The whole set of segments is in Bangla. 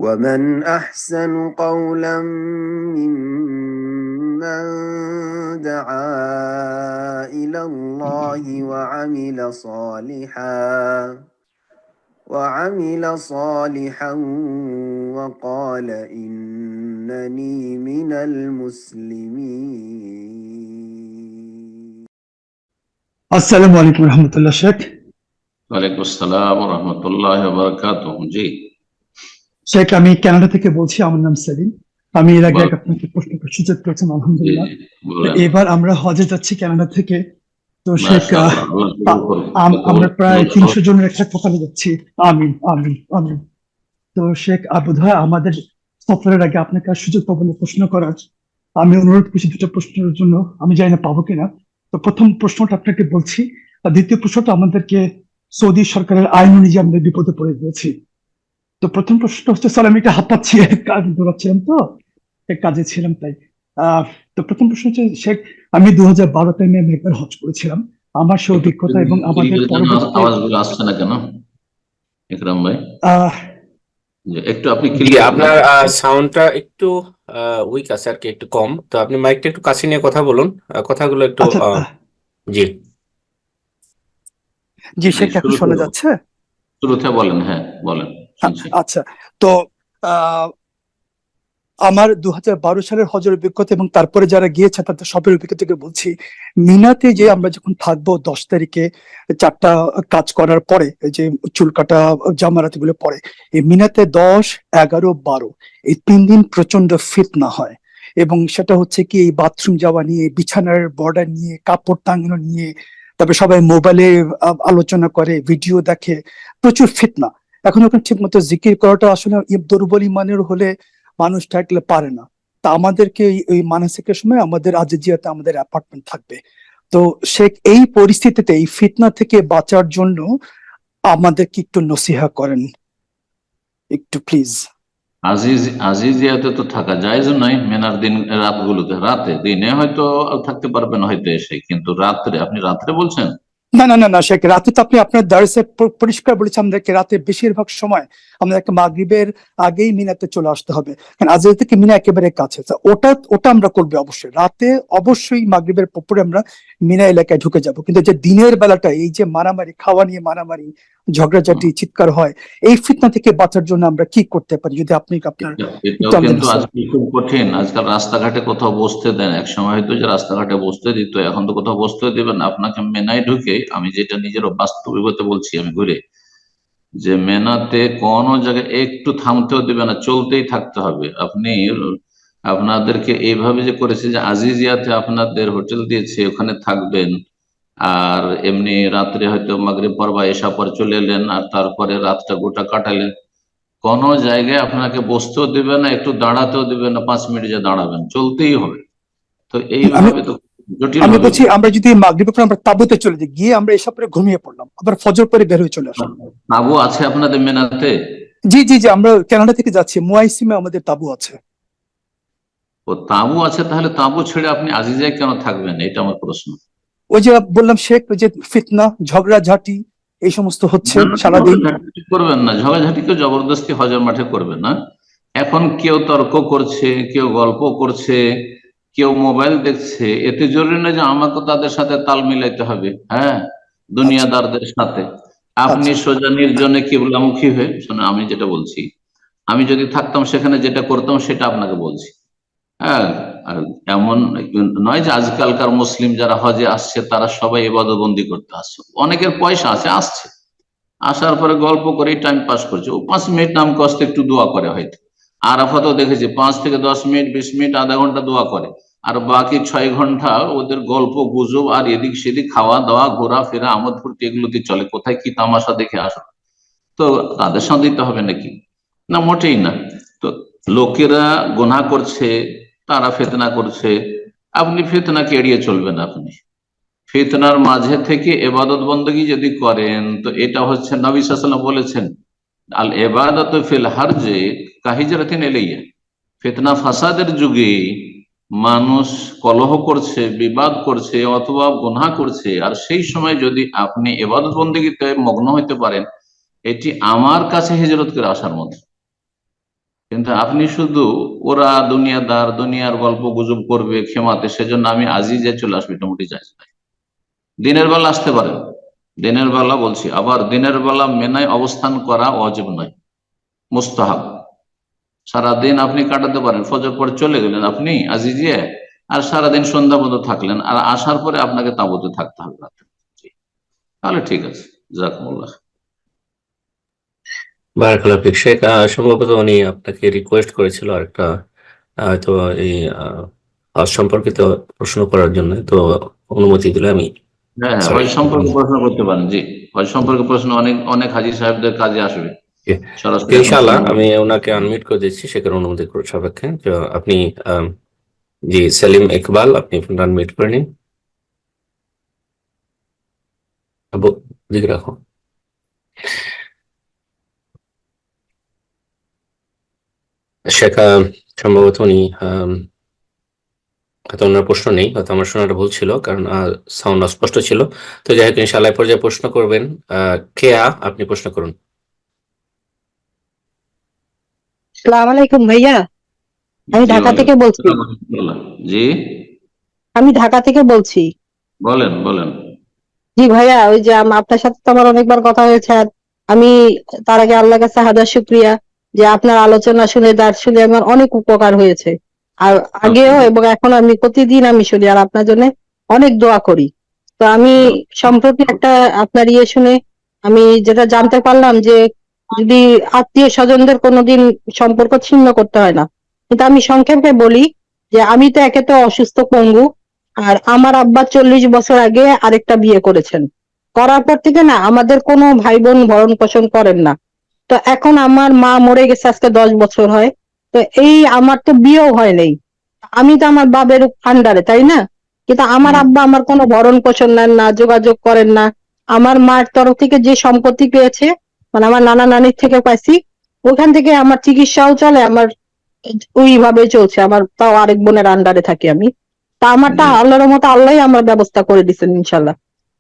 ومن أحسن قولا ممن دعا إلى الله وعمل صالحا وقال إنني من المسلمين. আসসালামু আলাইকুম রহমতুল্লাহ। শেখ ওয়ালাইকুম আসসালাম ওয়া রাহমাতুল্লাহি ওয়া বারাকাতুহু। জি শেখ, আমি কানাডা থেকে বলছি। আমার নাম সেলিম। আমি এর আগে আপনাকে প্রশ্ন করার সুযোগ পেয়েছিলাম, আলহামদুলিল্লাহ। এবার আমরা হজে যাচ্ছি কানাডা থেকে। তো শেখ, আমরা প্রায় 300 জনের একটা টোটালে যাচ্ছি। আমিন আমিন আমিন। তো শেখ, বোধহয় আমাদের সফরের আগে আপনাকে আর সুযোগ পাবো না প্রশ্ন করার। আমি অনুরোধ করছি দুটো প্রশ্নের জন্য, আমি জানি না পাবো কিনা। তো প্রথম প্রশ্নটা আপনাকে বলছি, আর দ্বিতীয় প্রশ্নটা আমাদেরকে সৌদি সরকারের আইন অনুযায়ী আমরা বিপদে পড়ে গিয়েছি। তো প্রথম প্রশ্ন হচ্ছে, স্যার আমি একটা হাত পাচ্ছি, কাজ দৌড়াচ্ছিলাম তো, এক কাজে ছিলাম তাই। তো প্রথম প্রশ্ন হচ্ছে শেখ, আমি 2012-তে আমি একবার হজ করেছিলাম। আমার সে অভিজ্ঞতা এবং আমাদের পরবর্তীতে আওয়াজগুলো আসছে না কেন ইকরাম ভাই? একটু আপনি আপনার সাউন্ডটা একটু উইক আছে আর কি, একটু কম। তো আপনি মাইকটা একটু কাছে নিয়ে কথা বলুন, কথাগুলো একটু। জি জি শেখ, এখন শোনা যাচ্ছে? শুরুতে বলেন। হ্যাঁ বলেন। আচ্ছা, তো আমার 2012 সালের হজের অভিজ্ঞতা এবং তারপরে যারা গিয়েছে তাদের সবের অভিজ্ঞতা থেকে বলছি, মিনাতে যে আমরা যখন থাকবো 10 তারিখে 4টা কাজ করার পরে, যে চুল কাটা জামারাত গুলো পরে, এই মিনাতে 10, 11, 12 এই 3 দিন প্রচন্ড ফিতনা হয়। এবং সেটা হচ্ছে কি, এই বাথরুম যাওয়া নিয়ে, বিছানার বর্ডার নিয়ে, কাপড় টাঙানো নিয়ে, তারপরে সবাই মোবাইলে আলোচনা করে, ভিডিও দেখে, প্রচুর ফিতনা। এখন ওখানে ঠিক মতো জিকির করাটা আসলে দুর্বল ইমানের হলে মানুষ থাকলে পারে না। তা আমাদেরকে এই মানসিকের সময় আমাদের আজিজিয়াতে আমাদের অ্যাপার্টমেন্ট থাকবে। তো শেখ, এই পরিস্থিতিতে এই ফিতনা থেকে বাঁচার জন্য আমাদের কি একটু নসিহা করেন একটু প্লিজ। আজিজিয়াতে তো থাকা জায়েজ নয় মেনার দিন রাতগুলোতে। দিনে হয়তো থাকতে পারবেন হয়তো এসে, কিন্তু আপনি রাত্রে বলছেন? না না না না শেখ, রাতে তো আপনি আপনার দার্সে পরিষ্কার বলেছেন আমাদেরকে রাতে বেশিরভাগ সময় আমাদেরকে মাগরিবের আগেই মিনাতে চলে আসতে হবে, কারণ আজকে থেকে মিনা একেবারে কাছে। ওটা আমরা করবো অবশ্যই। রাতে অবশ্যই মাগরিবের পরে আমরা মিনা এলাকায় ঢুকে যাব, কিন্তু যে দিনের বেলাটা এই যে মারামারি, খাওয়া নিয়ে মারামারি, ঝগড়াঝাটি, চিৎকার হয়, এই ফিতনা থেকে বাঁচার জন্য আমরা কি করতে পারি যদি আপনি আপনার। কিন্তু আজকাল খুব কঠিন। আজকাল রাস্তাঘাটে কোথাও বসতে দেন, এক সময় হয়তো যে রাস্তাঘাটে বসতে দিত, এখন তো কোথাও বসতে দেবেন। আপনাকে মেনায় ঢুকে, আমি যেটা নিজের বাস্তবিকতা বলছি, আমি ঘুরে যে মেনাতে কোনো জায়গায় একটু থামতেও দেবে না, চলতেই থাকতে হবে। আপনাদেরকে এইভাবে যে করেছে যে আজিজিয়াতে আপনাদের হোটেল দিয়েছে, ওখানে থাকবেন, আর এমনি রাত্রে হয়তো মাগরিব পর বা এশা পর চলে এলেন, আর তারপরে রাতটা গোটা কাটালেন। কোন জায়গায় আপনাকে বসতেও দেবে না, একটু দাঁড়াতেও দেবে না, 5 মিনিট যে দাঁড়াবেন, চলতেই হবে। তো এইভাবে তো আমি বলছি, আমরা যদি মাগরিবের পর আমরা তাঁবুতে চলে যাই, গিয়ে আমরা এসব পরে ঘুমিয়ে পড়লাম, আবার ফজর পরে বের হয়ে চলে আসলাম। তাঁবু আছে আপনাদের মেনাতে? জি জি জি, আমরা কানাডা থেকে যাচ্ছি, মুয়াইসিমে আমাদের তাঁবু আছে। ও তাঁবু আছে, তাহলে তাঁবু ছেড়ে আপনি আজিজিয়ায় কেন থাকবেন, এটা আমার প্রশ্ন। ওই যে বললাম শেখ, ওই যে ফিতনা, ঝগড়াঝাটি এই সমস্ত হচ্ছে সারাদিন। করবেন না ঝগড়াঝাটি, কেউ জবরদস্তি হজের মাঠে করবেন না। এখন কেউ তর্ক করছে, কেউ গল্প করছে, কেউ মোবাইল দেখছে, এতে জরুরি না যে আমাকে তাদের সাথে তাল মিলাইতে হবে। হ্যাঁ, দুনিয়াদারদের সাথে আপনি সোজা নির্জনে কিবলামুখী হয়ে শোনেন। আমি যেটা বলছি, আমি যদি থাকতাম সেখানে যেটা করতাম সেটা আপনাকে বলছি। হ্যাঁ, আর এমন নয় যে আজকালকার মুসলিম যারা হজে আসছে তারা সবাই ইবাদতবন্দি করতে আসছে। অনেকের পয়সা আছে, আসছে, আসার পরে গল্প করে টাইম পাস করছে। ও 5 মিনিট নাম কষ্ট একটু দোয়া করে হয়তো। আরাফাতও দেখেছি 5 থেকে 10 মিনিট, 20 মিনিট, আধা ঘন্টা দোয়া করে, আর বাকি 6 ঘন্টা ওদের গল্প গুজব আর এদিক সেদিক, খাওয়া দাওয়া, ঘোরাফেরা, আমোদ ফুর্তি এগুলোতে চলে। কোথায় কি তামাশা দেখে আসো, তো তাদের সাথে দিতে হবে নাকি? না, মোটেই না। তো লোকেরা গুনাহ করছে, তারা ফিতনা করছে, আপনি ফিতনাকে এড়িয়ে চলবেন। আপনি ফিতনার মাঝে থেকে ইবাদত বندگی যদি করেন, তো এটা হচ্ছে নবী সাল্লাল্লাহু আলাইহি ওয়াসাল্লাম বলেছেন, আল ইবাদাতু ফিল হারজি কাহিজরাতিন ইলাইয়া। ফিতনা ফাসাদের যুগে মানুষ কলহ করছে, বিবাদ করছে, অথবা গুনাহ করছে, আর সেই সময় যদি আপনি ইবাদত বندگিতে মগ্ন হইতে পারেন, এটি আমার কাছে হিজরত করে আসার মতো। কিন্তু আপনি শুধু ওরা দুনিয়াদার, দুনিয়ার গল্প গুজব করবে ক্ষমাতে, সেজন্য আমি আজই যে চলে আসবো, এটা মোটেই জায়েজ নাই। দিনের বেলা আসতে পারেন, দিনের বেলা বলছি, আবার দিনের বেলা মেনায় অবস্থান করা ওয়াজিব নয়, মুস্তাহাব। সারাদিন আপনি কাটাতে পারেন, ফজর পরে চলে গেলেন আপনি আজিজিয়ে, আর সারাদিন সন্ধ্যা পর্যন্ত থাকলেন, আর আসার পরে আপনাকে তাঁবুতে থাকতে হবে রাতে, তাহলে ঠিক আছে। জাযাকুমুল্লাহ। বারাকাল্লাহু ফিক শেখ। সম্ভবত উনি আপনাকে রিকোয়েস্ট করেছিল আরেকটা হয়তো এই হজ সম্পর্কিত প্রশ্ন করার জন্য, তো অনুমতি দিলে আমি হ্যাঁ হ্যাঁ, সরি। হজ সম্পর্কে প্রশ্ন করতে পারেন। জি, হজ সম্পর্কে প্রশ্ন অনেক অনেক হাজী সাহেবদের কাজে আসবে সরাসরি। এখন ইনশাআল্লাহ সময় আমি ওনাকে আনমিউট করে দিচ্ছি শেখের অনুমতি সাপেক্ষে। তো আপনি জি সেলিম ইকবাল, আপনি আনমিউট করে নিন। দিকে রাখো। শেখ সম্ভবত উনি হয়তো ওনার প্রশ্ন নেই, হয়তো আমার শোনাটা ভুল ছিল, কারণ সাউন্ড অস্পষ্ট ছিল। তো যাই হোক, ইনশাআল্লাহ এই পর্যায়ে প্রশ্ন করবেন। কেয়া, আপনি প্রশ্ন করুন। সালাম আলাইকুম ভাইয়া, আমি জি, ঢাকা থেকে ওয়ালাইকুম বলছি। আসসালাম ওয়া রাহমাতুল্লাহ। জি, আমি ঢাকা থেকে বলছি। বলেন বলেন। জি ভাইয়া, ওই যে আপনার সাথে তো আমার অনেকবার কথা হয়েছে, আর আমি তার আগে আল্লাহর কাছে হাজার শুকরিয়া যে আপনার আলোচনা শুনে দার্স শুনে আমার অনেক উপকার হয়েছে। আর আগেও এবং এখন আমি প্রতিদিন আমি শুনি, আর আপনার জন্য অনেক দোয়া করি। তো আমি সম্প্রতি একটা আপনার ইয়ে শুনে আমি যেটা জানতে পারলাম যে যদি আত্মীয় স্বজনদের কোনোদিন সম্পর্ক ছিন্ন করতে হয় না, কিন্তু আমি সংক্ষেপে বলি যে আমি তো একে তো অসুস্থ পঙ্গু, আর আমার আব্বা 40 বছর আগে আরেকটা বিয়ে করেছেন। করার পর থেকে না আমাদের কোনো ভাই বোন ভরণ পোষণ করেন না। তো এখন আমার মা মরে গেছে আজকে 10 বছর হয়। তো এই আমার তো বিয়েও হয় নাই, আমি তো আমার বাবের আন্ডারে, তাই না? কিন্তু আমার আব্বা আমার কোনো ভরণ পোষণ নেন না, যোগাযোগ করেন না। আমার মার তরফ থেকে যে সম্পত্তি পেয়েছে, মানে আমার নানা নানির থেকে পাইছি, ওখান থেকে আমার চিকিৎসাও চলে, আমার ওইভাবে চলছে। আমার তাও আরেক বোনের আন্ডারে থাকি আমি। তা আমারটা আল্লাহর মতো আল্লাহই আমার ব্যবস্থা করে দিচ্ছেন ইনশাল্লাহ।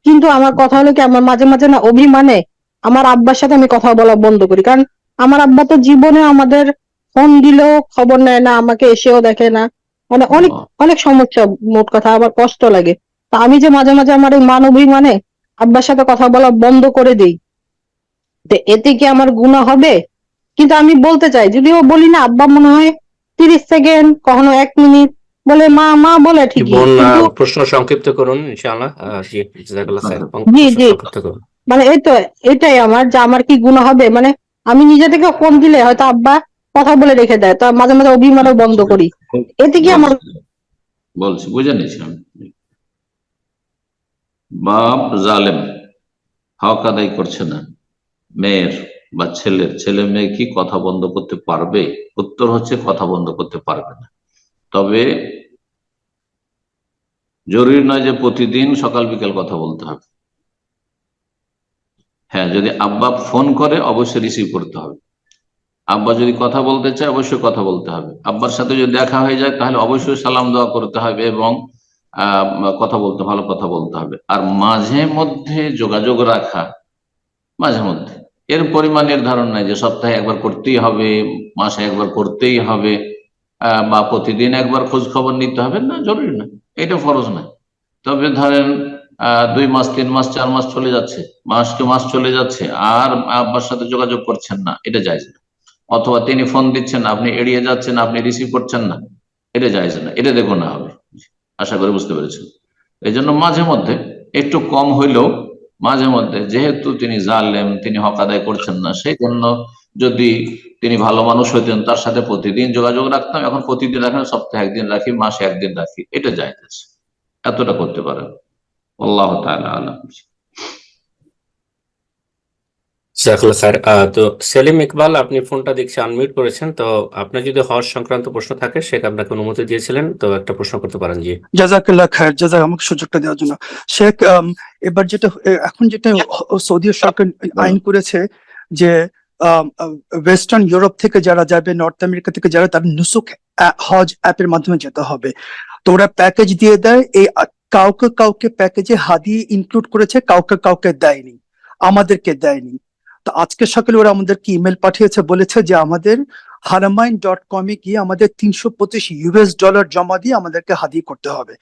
কিন্তু আমার কথা হলো কি, আমার মাঝে মাঝে না অভিমানে আমার আব্বার সাথে আমি কথা বলা বন্ধ করি, কারণ আমার আব্বা তো জীবনে আমাদের ফোন দিলেও খবর নেয় না, আমাকে এসেও দেখে না, মানে অনেক অনেক সমস্যা। মোট কথা আমার কষ্ট লাগে। তা আমি যে মাঝে মাঝে আমার এই মান অভিমানে আব্বার সাথে কথা বলা বন্ধ করে দিই, তো এতে কি আমার গুনাহ হবে? কিন্তু আমি বলতে চাই, যদিও বলি না, আব্বা মনে হয় 30 সেকেন্ড, কখনো 1 মিনিট বলে মা মা বলে ঠিকই, বোন, কিন্তু প্রশ্ন সংক্ষিপ্ত করুন ইনশাআল্লাহ। জি, জাযাকাল্লাহ খাইর। জি প্রশ্ন জি, সংক্ষিপ্ত করুন। মানে এই তো এটাই আমার, যে আমার কি গুনাহ হবে, মানে আমি নিজে থেকে ফোন দিলে হয়তো আব্বা কথা বলে রেখে দেয়, তো মাঝে মাঝে অভিমানও বন্ধ করি, এতে কি আমার বলছি, বুঝে নিয়েছি আমি। বাপ জালেম, হক আদায় করছে না মেয়ের বা ছেলের, ছেলে মেয়ে কি কথা বন্ধ করতে পারবে? উত্তর হচ্ছে কথা বন্ধ করতে পারবে না। তবে জরুরি নয় যে প্রতিদিন সকাল বিকেল কথা বলতে হবে। হ্যাঁ, যদি আব্বা ফোন করে অবশ্যই রিসিভ করতে হবে। আব্বা যদি কথা বলতে চায় অবশ্যই কথা বলতে হবে। আব্বার সাথে যদি দেখা হয়ে যায় তাহলে অবশ্যই সালাম দোয়া করতে হবে এবং কথা বলতে, ভালো কথা বলতে হবে। আর মাঝে মধ্যে যোগাযোগ রাখা, মাঝে মধ্যে, এর পরিমাণ নির্ধারণ নাই যে সপ্তাহে একবার করতেই হবে, মাসে একবার করতেই হবে, বা প্রতিদিন একবার খোঁজ খবর নিতে হবে, না, জরুরি না, এটা ফরজ না। তবে ধরেন 2 মাস 3 মাস 4 মাস চলে যাচ্ছে, মাসকে মাস চলে যাচ্ছে, আর আব্বার সাথে যোগাযোগ করছেন না, এটা জায়েজ না। অথবা তিনি ফোন দিচ্ছেন, আপনি এড়িয়ে যাচ্ছেন, আপনি রিসিভ করছেন না, এটা জায়েজ না, এটা দেখো না হবে। আশা করি বুঝতে পেরেছেন। এই জন্য মাঝে মধ্যে, একটু কম হইলেও মাঝে মধ্যে, যেহেতু তিনি জালেম, তিনি হক আদায় করছেন না, সেই জন্য যদি তিনি ভালো মানুষ হইতেন তার সাথে প্রতিদিন যোগাযোগ রাখতাম। এখন প্রতিদিন রাখেন, সপ্তাহে একদিন রাখি, মাসে একদিন রাখি, এটা জায়েজ আছে, এতটা করতে পারেন। আল্লাহ তাআলা আলাম। জাযাকাল্লাহ খাইর। তো সেলিম ইকবাল, আপনি ফোনটা দেখছি আনমিউট করেছেন, তো আপনার যদি হজ সংক্রান্ত প্রশ্ন থাকে, শেখ আপনাকে অনুমতি দিয়েছিলেন, তো একটা প্রশ্ন করতে পারেন। জি, জাযাকাল্লাহ খায়ের, আমাকে সুযোগটা দেওয়ার জন্য। শেখ, এবার যেটা এখন যেটা সৌদি সরকার আইন করেছে যে ওয়েস্টার্ন ইউরোপ থেকে যারা যাবে, নর্থ আমেরিকা থেকে যারা, তারা নুসুক হজ অ্যাপের মাধ্যমে যেতে হবে। তো ওরা প্যাকেজ দিয়ে দেয়, এই কাউকে কাউকে প্যাকেজে হাদিয়ে ইনক্লুড করেছে, কাউকে কাউকে দেয়নি, আমাদেরকে দেয়নি। তো আজকে সকালে ওরা আমাদেরকে ইমেল পাঠিয়েছে, বলেছে যে আমাদের haramain.com গিয়ে আমাদের $325 জমা দিয়ে আমাদেরকে হাদি করতে হবে।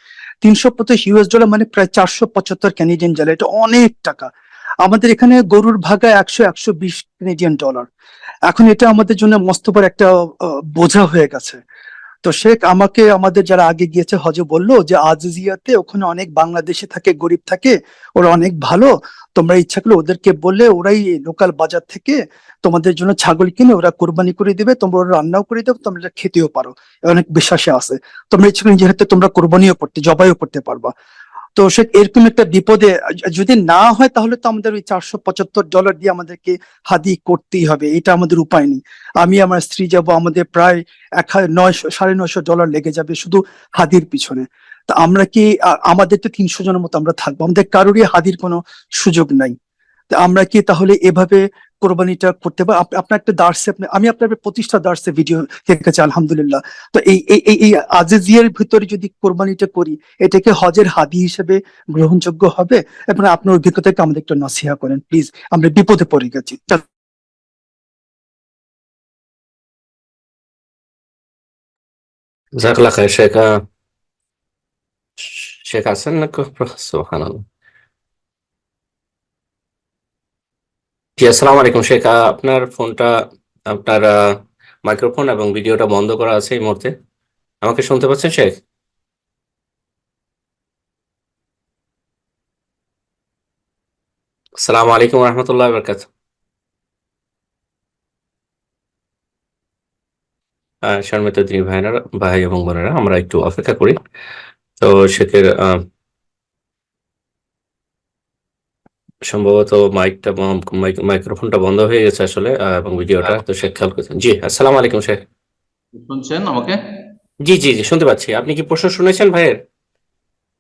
$325 মানে প্রায় 475 ক্যানাডিয়ান ডলার, এটা অনেক টাকা। আমাদের এখানে গরুর ভাগা 100-120 ক্যানাডিয়ান ডলার। এখন এটা আমাদের জন্য মস্ত বড় একটা বোঝা হয়ে গেছে। তো শেখ আমাকে আমাদের যারা আগে গিয়েছে হজে বললো যে আজিজিয়াতে ওখানে অনেক বাংলাদেশি থাকে, গরিব থাকে, ওরা অনেক ভালো, তোমরা ইচ্ছা করলে ওদেরকে বললে ওরাই লোকাল বাজার থেকে তোমাদের জন্য ছাগল কিনে ওরা কোরবানি করে দিবে, তোমরা ওরা রান্নাও করে দেবে, তোমরা খেতেও পারো, অনেক বিশ্বাসে আছে, তোমরা ইচ্ছা করে নিজের হাতে তোমরা কোরবানিও করতে জবাইও করতে পারবা। তো সে এরকম একটা বিপদে যদি না হয় তাহলে তো আমাদের ওই $475 দিয়ে আমাদেরকে হাদি করতেই হবে, এটা আমাদের উপায় নেই। আমি আমার স্ত্রী যাব, আমাদের প্রায় $900-950 লেগে যাবে শুধু হাদির পিছনে। তা আমরা কি আমাদের তো 300 জনের মতো আমরা থাকবো, আমাদের কারোরই হাদির কোনো সুযোগ নাই। তা আমরা কি তাহলে এভাবে কোরবানিটা করতে পারি? আপনার একটা দার্সে আমি আপনার প্রতিষ্ঠা দার্সে ভিডিও দেখেছি আলহামদুলিল্লাহ। তো এই আজিজিয়ার ভিতরে যদি কোরবানিটা করি, এটাকে হজের হাদি হিসেবে গ্রহণযোগ্য হবে? এবং আপনার অভিজ্ঞতাকে আমাদের একটু নসিহা করেন প্লিজ, আমরা বিপদে পড়ে গেছি। জাজাকাল্লাহ খায়ের শেখ। শেখ আছেন না? সুবহানাল্লাহ। জি, আসসালামু আলাইকুম শেখ। আপনার ফোনটা, আপনার মাইক্রোফোন এবং ভিডিওটা বন্ধ করা আছে এই মুহূর্তে। আমাকে শুনতে পাচ্ছেন শেখ? আসসালামু আলাইকুম রহমতুল্লাহ বরকাত। সম্মানিত দিনী ভাই এবং বোনেরা, আমরা একটু অপেক্ষা করি। তো শেখের সম্ভবত মাইক্রোফোনটা বন্ধ হয়ে গেছে আসলে, এবং ভিডিওটা। তো শেখ খেয়াল করছেন? জি, আসসালামু আলাইকুম শেখ। শুনছেন আমাকে? জি জি জি, শুনতে পাচ্ছি। আপনি কি প্রশ্ন শুনেছেন ভাইয়ের?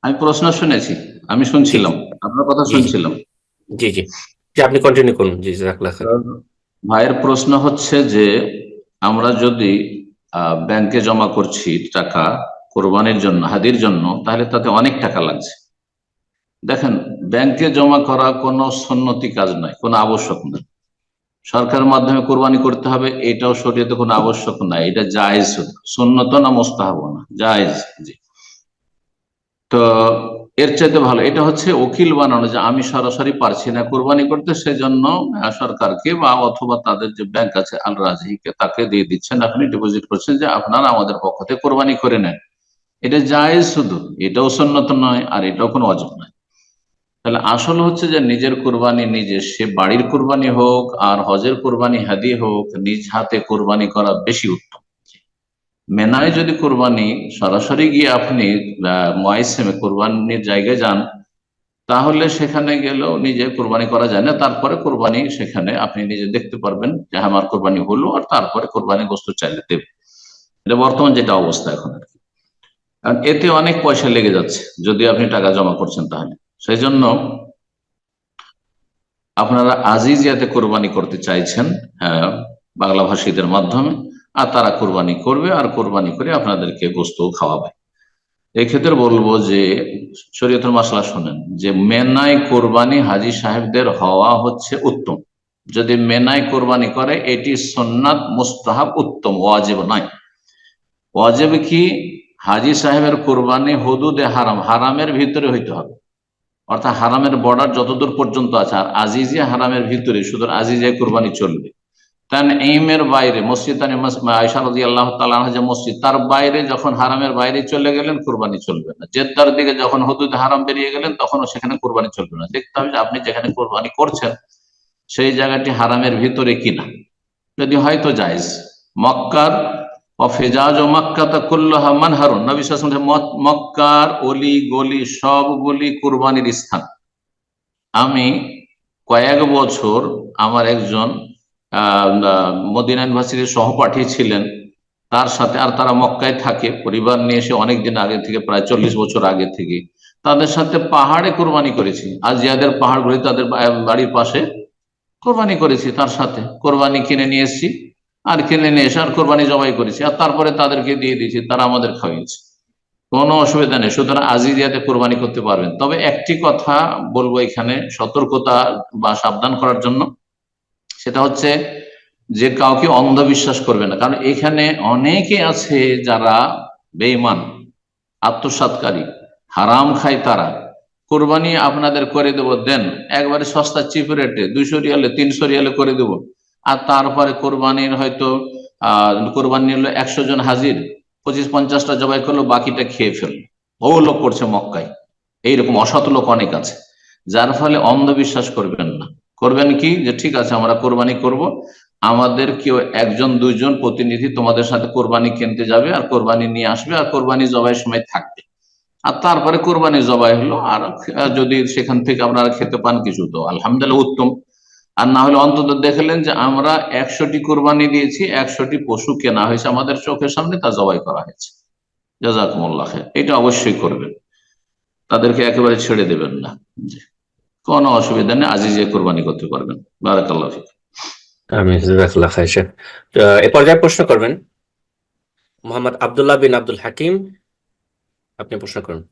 আমি প্রশ্ন শুনেছি, আমি শুনছিলাম, আপনার কথা জি জি শুনছিলাম। জি জি জি, আপনি কন্টিনিউ করুন। জি, জাযাকাল্লাহ খাইর। ভাইয়ের প্রশ্ন হচ্ছে যে আমরা যদি ব্যাংকে জমা করছি টাকা কোরবানির জন্য, হাদির জন্য, তাহলে তাতে অনেক টাকা লাগছে। দেখেন, ব্যাংকে জমা করা কোনো সুন্নতি কাজ নয়, কোনো আবশ্যক নয়। সরকারের মাধ্যমে কোরবানি করতে হবে এটাও শরীয়তে কোনো আবশ্যক নাই, এটা জায়েজ, সুন্নত না মুস্তাহাব না, জায়েজ। জি। তো এর চাইতে ভালো এটা হচ্ছে উকিল বানানো, যে আমি সরাসরি পারছি না কোরবানি করতে, সেজন্য সরকারকে বা অথবা তাদের যে ব্যাংক আছে আল রাজিকে, তাকে দিয়ে দিচ্ছেন, আপনি ডিপোজিট করছেন যে আপনারা আমাদের পক্ষ থেকে কোরবানি করে নেন। এটা জায়েজ, শুধু এটাও সুন্নত নয় আর এটাও কোনো ওয়াজিব নয়। তাহলে আসল হচ্ছে যে নিজের কোরবানি নিজে, সে বাড়ির কোরবানি হোক আর হজের কোরবানি হাদি হোক, নিজ হাতে কোরবানি করা বেশি উত্তম। মেনায় যদি কোরবানি সরাসরি গিয়ে আপনি ময়সেমে কোরবানির জায়গায় যান, তাহলে সেখানে গেলেও নিজে কোরবানি করা যায় না। তারপরে কোরবানি সেখানে আপনি নিজে দেখতে পারবেন যে আমার কোরবানি হলো, আর তারপরে কোরবানি গোশত চাইলে দেবে। এটা বর্তমান যেটা অবস্থা এখন আর কি। কারণ এতে অনেক পয়সা লেগে যাচ্ছে যদি আপনি টাকা জমা করছেন তাহলে। সেই জন্য আপনারা আজিজিয়াতে কোরবানি করতে চাইছেন বাংলা ভাষীদের মাধ্যমে, আর তারা কোরবানি করবে, আর কোরবানি করে আপনাদেরকে গোশত খাওয়াবে। এই ক্ষেত্রে বলবো যে শরীয়তের মাসলা শোনেন, যে মেনায় কোরবানি হাজী সাহেবদের হওয়া হচ্ছে উত্তম। যদি মেনায় কোরবানি করে এটি সুন্নাত, মুস্তাহাব, উত্তম, ওয়াজিব নয়। ওয়াজিব কি? হাজী সাহেবের কোরবানি হুদুদে হারাম, হারামের ভিতরে হইতে হবে, অর্থাৎ হারামের বর্ডার যতদূর পর্যন্ত আছে। আর আজিজিয়া হারামের ভিতরে, শুধু আজিজিয়া কোরবানি চলবে। তানঈমের বাইরে, মসজিদ আয়েশা রাদিয়াল্লাহু তাআলা আনহা যে মসজিদ, তার বাইরে যখন হারামের বাইরে চলে গেলেন কোরবানি চলবে না। জেদ্দার দিকে যখন হুদুদ হারাম বেরিয়ে গেলেন, তখনও সেখানে কোরবানি চলবে না। দেখতে হবে যে আপনি যেখানে কোরবানি করছেন সেই জায়গাটি হারামের ভিতরে কিনা। যদি হয়তো জায়েজ। মক্কার অফেজাজ ও মক্কাতা কুল্লুহা মানহারুন, নবী সাল্লাল্লাহু আলাইহি ওয়াসাল্লাম মক্কার অলি গলি সবগুলি কুরবানির স্থান। আমি কয়েক বছর আমার একজন মদিনা ইউনিভার্সিটির সহপাঠী ছিলেন, তার সাথে, আর তারা মক্কায় থাকে পরিবার নিয়ে এসে অনেকদিন আগে থেকে, প্রায় 40 বছর আগে থেকে তাদের সাথে পাহাড়ে কোরবানি করেছি। আর জিয়াদের পাহাড়গুলি তাদের বাড়ির পাশে, কোরবানি করেছি তার সাথে, কোরবানি কিনে নিয়ে এসেছি, আর কিনে নিয়ে এসে আর কোরবানি জবাই করেছি, আর তারপরে তাদেরকে দিয়ে দিয়েছি, তারা আমাদের খাওয়িয়েছে, কোনো অসুবিধা নেই। সুতরাং আজিজিয়াতে কোরবানি করতে পারবেন। তবে একটি কথা বলবো এখানে সতর্কতা বা সাবধান করার জন্য, সেটা হচ্ছে যে কাউকে অন্ধবিশ্বাস করবে না, কারণ এখানে অনেকে আছে যারা বেঈমান, আত্মসাৎকারী, হারাম খায়। তারা কোরবানি আপনাদের করে দেবো, দেন একবারে সস্তা চিপ রেটে 200 রিয়ালে 300 রিয়ালে করে দেবো, আর তারপরে কোরবানির হয়তো কোরবানি নিল 100 জন হাজির, 25-50টা জবাই করলো, বাকিটা খেয়ে ফেললো। ও লোক করছে মক্কায়। এইরকম অসৎ লোক অনেক আছে, যার ফলে অন্ধবিশ্বাস করবেন না। করবেন কি, যে ঠিক আছে আমরা কোরবানি করব, আমাদের কেউ 1-2 জন প্রতিনিধি তোমাদের সাথে কোরবানি কিনতে যাবে আর কোরবানি নিয়ে আসবে, আর কোরবানি জবাইয়ের সময় থাকবে, আর তারপরে কোরবানি জবাই হলো। আর যদি সেখান থেকে আপনারা খেতে পান কিছু, তো আলহামদুলিল্লাহ উত্তম। আর না হলে অন্তত দেখলেন যে আমরা 100টি কোরবানি দিয়েছি, 100টি পশু কেনা হয়েছে আমাদের চোখের সামনে, তা জবাই করা হয়েছে। জাযাকুমুল্লাহ খায়র। এটা অবশ্যই করবেন, তাদেরকে একেবারে ছেড়ে দেবেন না। জি, কোনো অসুবিধা নেই, আজিজে কোরবানি করতে পারবেন। বারাকাল্লাহ ফিক। আমি জাযাকাল্লাহ খাইর শেখ। এ পর্যায়ে প্রশ্ন করবেন মোহাম্মদ আব্দুল্লাহ বিন আব্দুল হাকিম, আপনি প্রশ্ন করুন।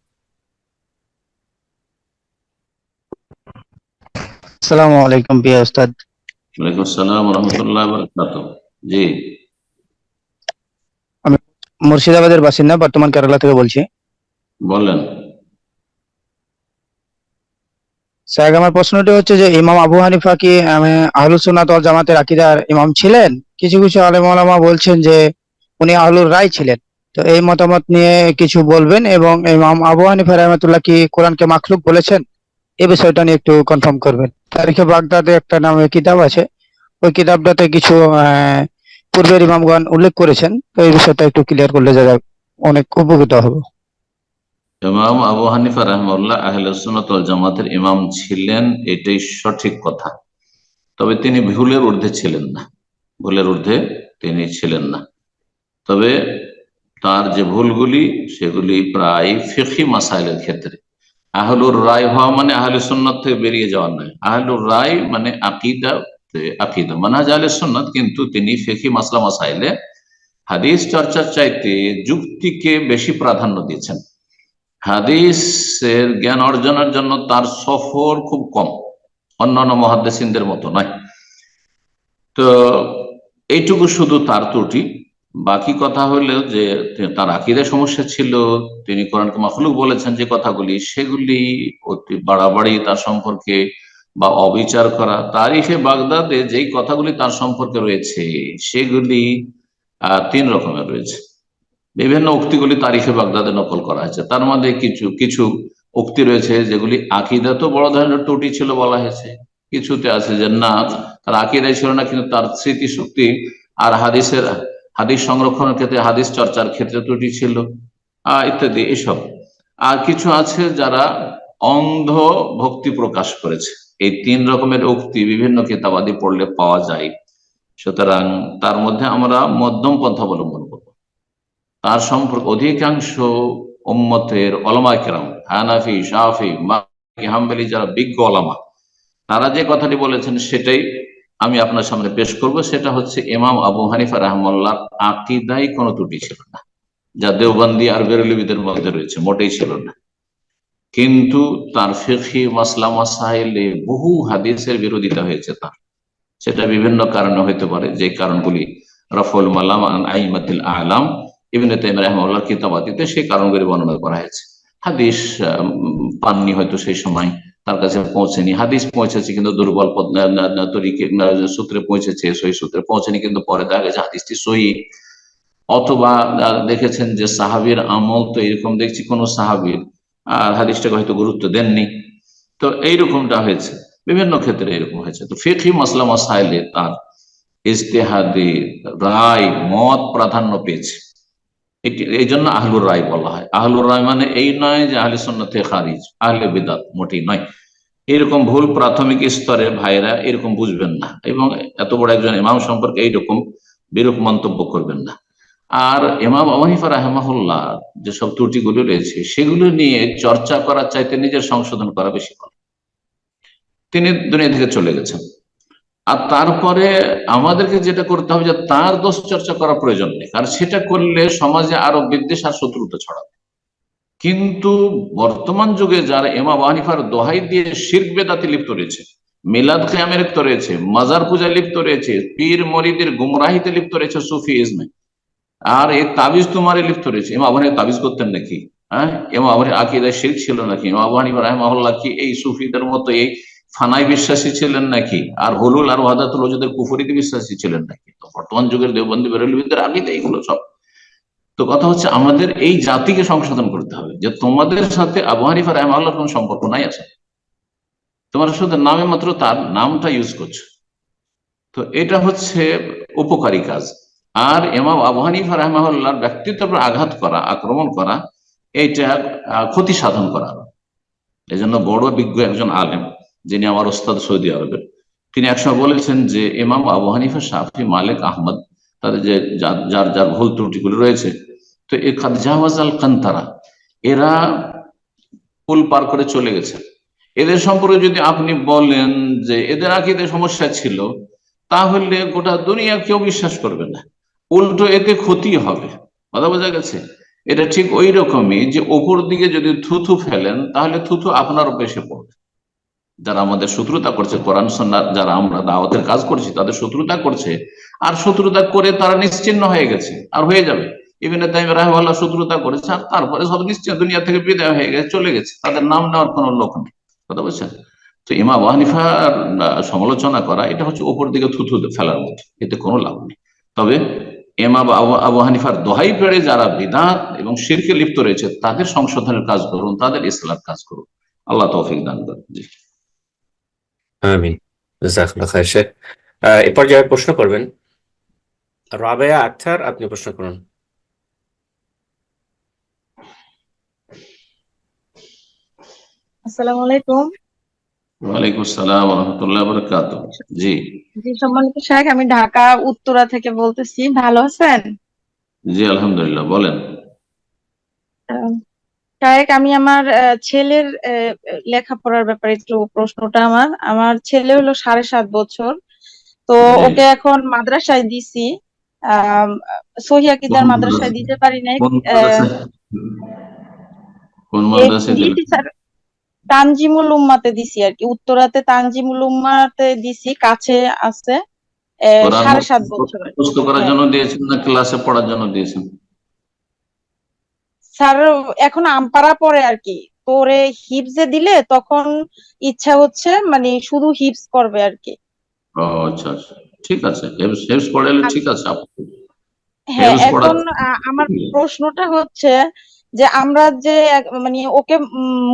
আসসালামু আলাইকুম প্রিয় উস্তাদ। ওয়ালাইকুম আসসালাম ওয়া রাহমাতুল্লাহি ওয়া বারাকাতুহু। জি, আমি মুর্শিদাবাদের বাসিন্দা, বর্তমান কেরালা থেকে বলছি। বলেন। স্যার, আমার প্রশ্নটি হচ্ছে যে ইমাম আবু হানিফা কি আহলুস সুন্নাত ওয়াল জামাতের আকীদার ইমাম ছিলেন? কিছু কিছু আলেম ওলামা বলছেন যে উনি আহলুর রায় ছিলেন। তো এই মতামত নিয়ে কিছু বলবেন, এবং ইমাম আবু হানিফা রাহমাতুল্লাহ কি কোরআনকে মাখলুক বলেছেন, এই বিষয়টা নিয়ে একটু কনফার্ম করবেন। তারিখে বাগদাদে একটা নামে কিতাব আছে, ওই কিতাবটাতে কিছু পূর্বের ইমামগণ উল্লেখ করেছেন। তো এই বিষয়টা একটু ক্লিয়ার করলে যারা অনেক উপকৃত হবে। ইমাম আবু হানিফা রাহিমাহুল্লাহ আহলে সুন্নাত ওয়াল জামাতের ইমাম ছিলেন, এটাই সঠিক কথা। তবে তিনি ভুলের ঊর্ধ্বে ছিলেন না, ভুলের ঊর্ধ্বে তিনি ছিলেন না। তবে তার যে ভুলগুলি, সেগুলি প্রায় ফিকহি মাসাইলের ক্ষেত্রে। আহলুর রায় হওয়া মানে আহলে সুন্নাত থেকে বেরিয়ে যাওয়া নয়। আহলুর রায় মানে আকিদা মানহাজ আহলে সুন্নাত, কিন্তু তিনি ফিকহি মাসলা মাসাইলে হাদিস চর্চার চাইতে যুক্তিকে বেশি প্রাধান্য দিয়েছেন। হাদিসের জ্ঞান অর্জনের জন্য তার সফর খুব কম, অন্যান্য মুহাদ্দিসিনদের মতো নয়। তো এইটুকু শুধু তার ত্রুটি। বাকি কথা হলো যে তার আকীদার সমস্যা ছিল, তিনি কোরআনকে মাখলুক বলেছেন যে কথাগুলি, সেগুলি অতি বাড়াবাড়ি তার সম্পর্কে বা অবিচার করা। তারিখে বাগদাদে যেই কথাগুলি তার সম্পর্কে রয়েছে সেগুলি 3 রকমের রয়েছে। বিভিন্ন উক্তিগুলি তারিখে বাগদাদে নকল করা হয়েছে। তার মধ্যে কিছু কিছু উক্তি রয়েছে যেগুলি আকীদা তো বড় ধরনের ত্রুটি ছিল বলা হয়েছে, কিছুতে আছে যে না তার আকীদাই ছিল না, কিন্তু তার স্মৃতিশক্তি আর হাদিস সংরক্ষণের ক্ষেত্রে, হাদিস চর্চার ক্ষেত্রে ত্রুটি ছিল, ইত্যাদি এসব। আর কিছু আছে যারা অন্ধ ভক্তি প্রকাশ করেছে। এই 3 রকমের উক্তি বিভিন্ন কিতাবাদি পড়লে পাওয়া যায়। সুতরাং তার মধ্যে আমরা মধ্যম পন্থা অবলম্বন করব। তার সম্পর্কে অধিকাংশ উম্মতের ওলামায়ে কেরাম, হানাফি, শাফি, মালিকি, হাম্বলি, যারা বিজ্ঞ ওলামা, তারা যে কথাটি বলেছেন সেটাই আমি আপনার সামনে পেশ করব। সেটা হচ্ছে ইমাম আবু হানিফা রাহমাতুল্লাহ আকীদায় কোনো ত্রুটি ছিল না, যা দেওবন্দি আর বেরেলভিদের মধ্যে রয়েছে, মোটেই ছিল না। কিন্তু তার ফিকহি মাসলা মাসাইলে বহু হাদিসের বিরোধিতা হয়েছে তার। সেটা বিভিন্ন কারণে হইতে পারে, যে কারণগুলি রাফুল মালাম আন আইমাতিল আলাম ইবনে তাইমিয়া রাহিমাহুল্লাহ কিতাবাতিতে সেই কারণগুলি বর্ণনা করা হয়েছে। হাদিস পাননি, হয়তো সেই সময় তার কাছে পৌঁছেনি। হাদিস পৌঁছেছে কিন্তু দুর্বল সূত্রে পৌঁছেছে, সহি সূত্রে পৌঁছেনি, কিন্তু পরে দেখা গেছে হাদিসটি সহিহ। অথবা দেখেছেন যে সাহাবীর আমল তো এরকম, দেখছি কোন সাহাবীর আর হাদিসটাকে হয়তো গুরুত্ব দেননি। তো এইরকমটা হয়েছে, বিভিন্ন ক্ষেত্রে এরকম হয়েছে। তো ফিকহি মাসলা মাসাইলে তার ইজতিহাদি রায় মত প্রাধান্য পেয়েছে। এই জন্য আহলুর রায় বলা হয়। আহলুর রায় মানে এই নয় যে আহলে সুন্নাত থেকে খারিজ, আহলে বিদআত, মোটেই নয়। এরকম ভুল প্রাথমিক স্তরে ভাইরা এরকম বুঝবেন না, এবং এত বড় একজন ইমাম সম্পর্কে এইরকম বিরূপ মন্তব্য করবেন না। আর ইমাম আবু হানিফা রাহিমাহুল্লাহ যেসব ত্রুটিগুলো রয়েছে সেগুলো নিয়ে চর্চা করার চাইতে নিজের সংশোধন করা বেশি ভালো। তিনি দুনিয়া থেকে চলে গেছেন, আর তারপরে আমাদেরকে যেটা করতে হবে যে তার দোষ চর্চা করা প্রয়োজন নেই, কারণ সেটা করলে সমাজে আরো বিদ্বেষ আর শত্রুতা ছড়াবে। কিন্তু বর্তমান যুগে যারা ইমাম আবু হানিফার দোহাই দিয়ে শিরক বেদাতে লিপ্ত রয়েছে, মিলাদ কিয়ামে লিপ্ত রয়েছে, মাজার পূজায় লিপ্ত রয়েছে, পীর মরিদের গুমরাহিতে লিপ্ত রয়েছে, সুফি ইজমে, আর এই তাবিজ তোমারে লিপ্ত রয়েছে। ইমাম আবু হানিফা তাবিজ করতেন নাকি? হ্যাঁ, ইমাম আবু হানিফা আকীদায় শিরক ছিল নাকি? ইমাম আবু হানিফা রাহিমাহুল্লাহ কি এই সুফিদের মতো এই ফানায় বিশ্বাসী ছিলেন নাকি? আর হুলুল আর ওয়াহদাতুল ওজুদের কুফরিতে বিশ্বাসী ছিলেন নাকি? তো বর্তমান যুগের দেওবন্দি বেরেলভিদের আকীদা এইগুলো সব। তো কথা হচ্ছে আমাদের এই জাতিকে সংশোধন করতে হবে যে তোমাদের সাথে আবু হানিফা রাহিমাহুল্লাহর কোনো সম্পর্ক নাই আছে, তোমরা শুধু নামে মাত্র তার নামটা ইউজ করছো। তো এটা হচ্ছে উপকারী কাজ। আর ইমাম আবু হানিফা রাহিমাহুল্লাহর ব্যক্তিত্বের উপর আঘাত করা, আক্রমণ করা, এইটা ক্ষতি সাধন করা। এই জন্য বড় বিজ্ঞ একজন আলেম, যিনি আমার ওস্তাদ সৌদি আরবের, তিনি একসময় বলেছেন যে ইমাম আবু হানিফা, শাফি, মালিক, আহমদ, তাদের যে যার যার ভুল ত্রুটিগুলো রয়েছে, তো এ কাদ জাওয়াজ আল কান্তারা, এরা পুল পার করে চলে গেছে। এদের সম্পর্কে যদি আপনি বলেন যে এদের আকীদায় সমস্যা ছিল, তাহলে গোটা দুনিয়া কেউ বিশ্বাস করবে না, উল্টো এতে ক্ষতি হবে। কথা বোঝা গেছে? এটা ঠিক ওই রকমই যে ওপর দিকে যদি থুথু ফেলেন, তাহলে থুথু আপনার উপর এসে পড়বে। যারা আমাদের শত্রুতা করছে, কোরআন সুন্নাহ যারা আমরা দাওয়াতের কাজ করছি, তাদের শত্রুতা করছে, আর শত্রুতা করে তারা নিশ্চিহ্ন হয়ে গেছে, আর হয়ে যাবে। ইবনে তাইমিয়া রাহিমাহুল্লাহ শত্রুতা করেছে, আর তারপরে সব নিশ্চয় দুনিয়া থেকে বিদায় হয়ে গেছে, চলে গেছে, তাদের নাম নেওয়ার কোনো লোক নেই। কথা বলছেন? তো ইমাম আবু হানিফার সমালোচনা করা, এটা হচ্ছে উপর দিকে থুথু ফেলার মতো, এতে কোনো লাভ নেই। তবে ইমাম আবু হানিফার দোহাই পেড়ে যারা বিদআত এবং শিরকে লিপ্ত রয়েছে, তাদের সংশোধনের কাজ করুন, তাদের ইসলামের কাজ করুন। আল্লাহ তৌফিক দান করুন। জি, আমিন। জাযাকাল্লাহ খায়ের শেখ। এ পর্যায়ে প্রশ্ন করবেন রাবেয়া আক্তার, আপনি প্রশ্ন করুন। আসসালামু আলাইকুম। ওয়ালাইকুম আসসালাম ওয়া রাহমাতুল্লাহি ওয়া বারাকাতুহু। জি, জি, সম্মানিত শাহেখ, আমি ঢাকা উত্তরা থেকে বলতেছি। ভালো আছেন? জি, আলহামদুলিল্লাহ, বলেন। আহ, শাহেখ, আমি আমার ছেলের লেখাপড়ার ব্যাপারে একটু প্রশ্নটা আমার আমার ছেলে হলো 7.5 বছর। তো জি, ওকে এখন মাদ্রাসায় দিছি। আহ সহিহ কোন আকীদার মাদ্রাসায় দিতে পারি নাই। কোন আহ, মাদ্রাসায়, কোন মাদ্রাসায় দিলেন? দিছি স্যার, তানজিমুল উম্মাতে দিছি আর কি, উত্তরাতে তানজিমুল উম্মাতে দিছি, কাছে আছে। কোরআন 7.5 বছর আর কি। মুখস্থ করার হ্যাঁ জন্য দিয়েছেন না ক্লাসে পড়ার জন্য দিয়েছেন? স্যার, এখন আমপাড়া পড়ে আর কি। তোরে হিপসে দিলে তখন ইচ্ছা হচ্ছে মানে শুধু হিপস করবে আর কি। ও আচ্ছা আচ্ছা, ঠিক আছে, হেফজ হেফজ পড়ালে ঠিক আছে। হ্যাঁ, হেফজ পড়া, এখন আমার প্রশ্নটা হচ্ছে যে আমরা যে মানে ওকে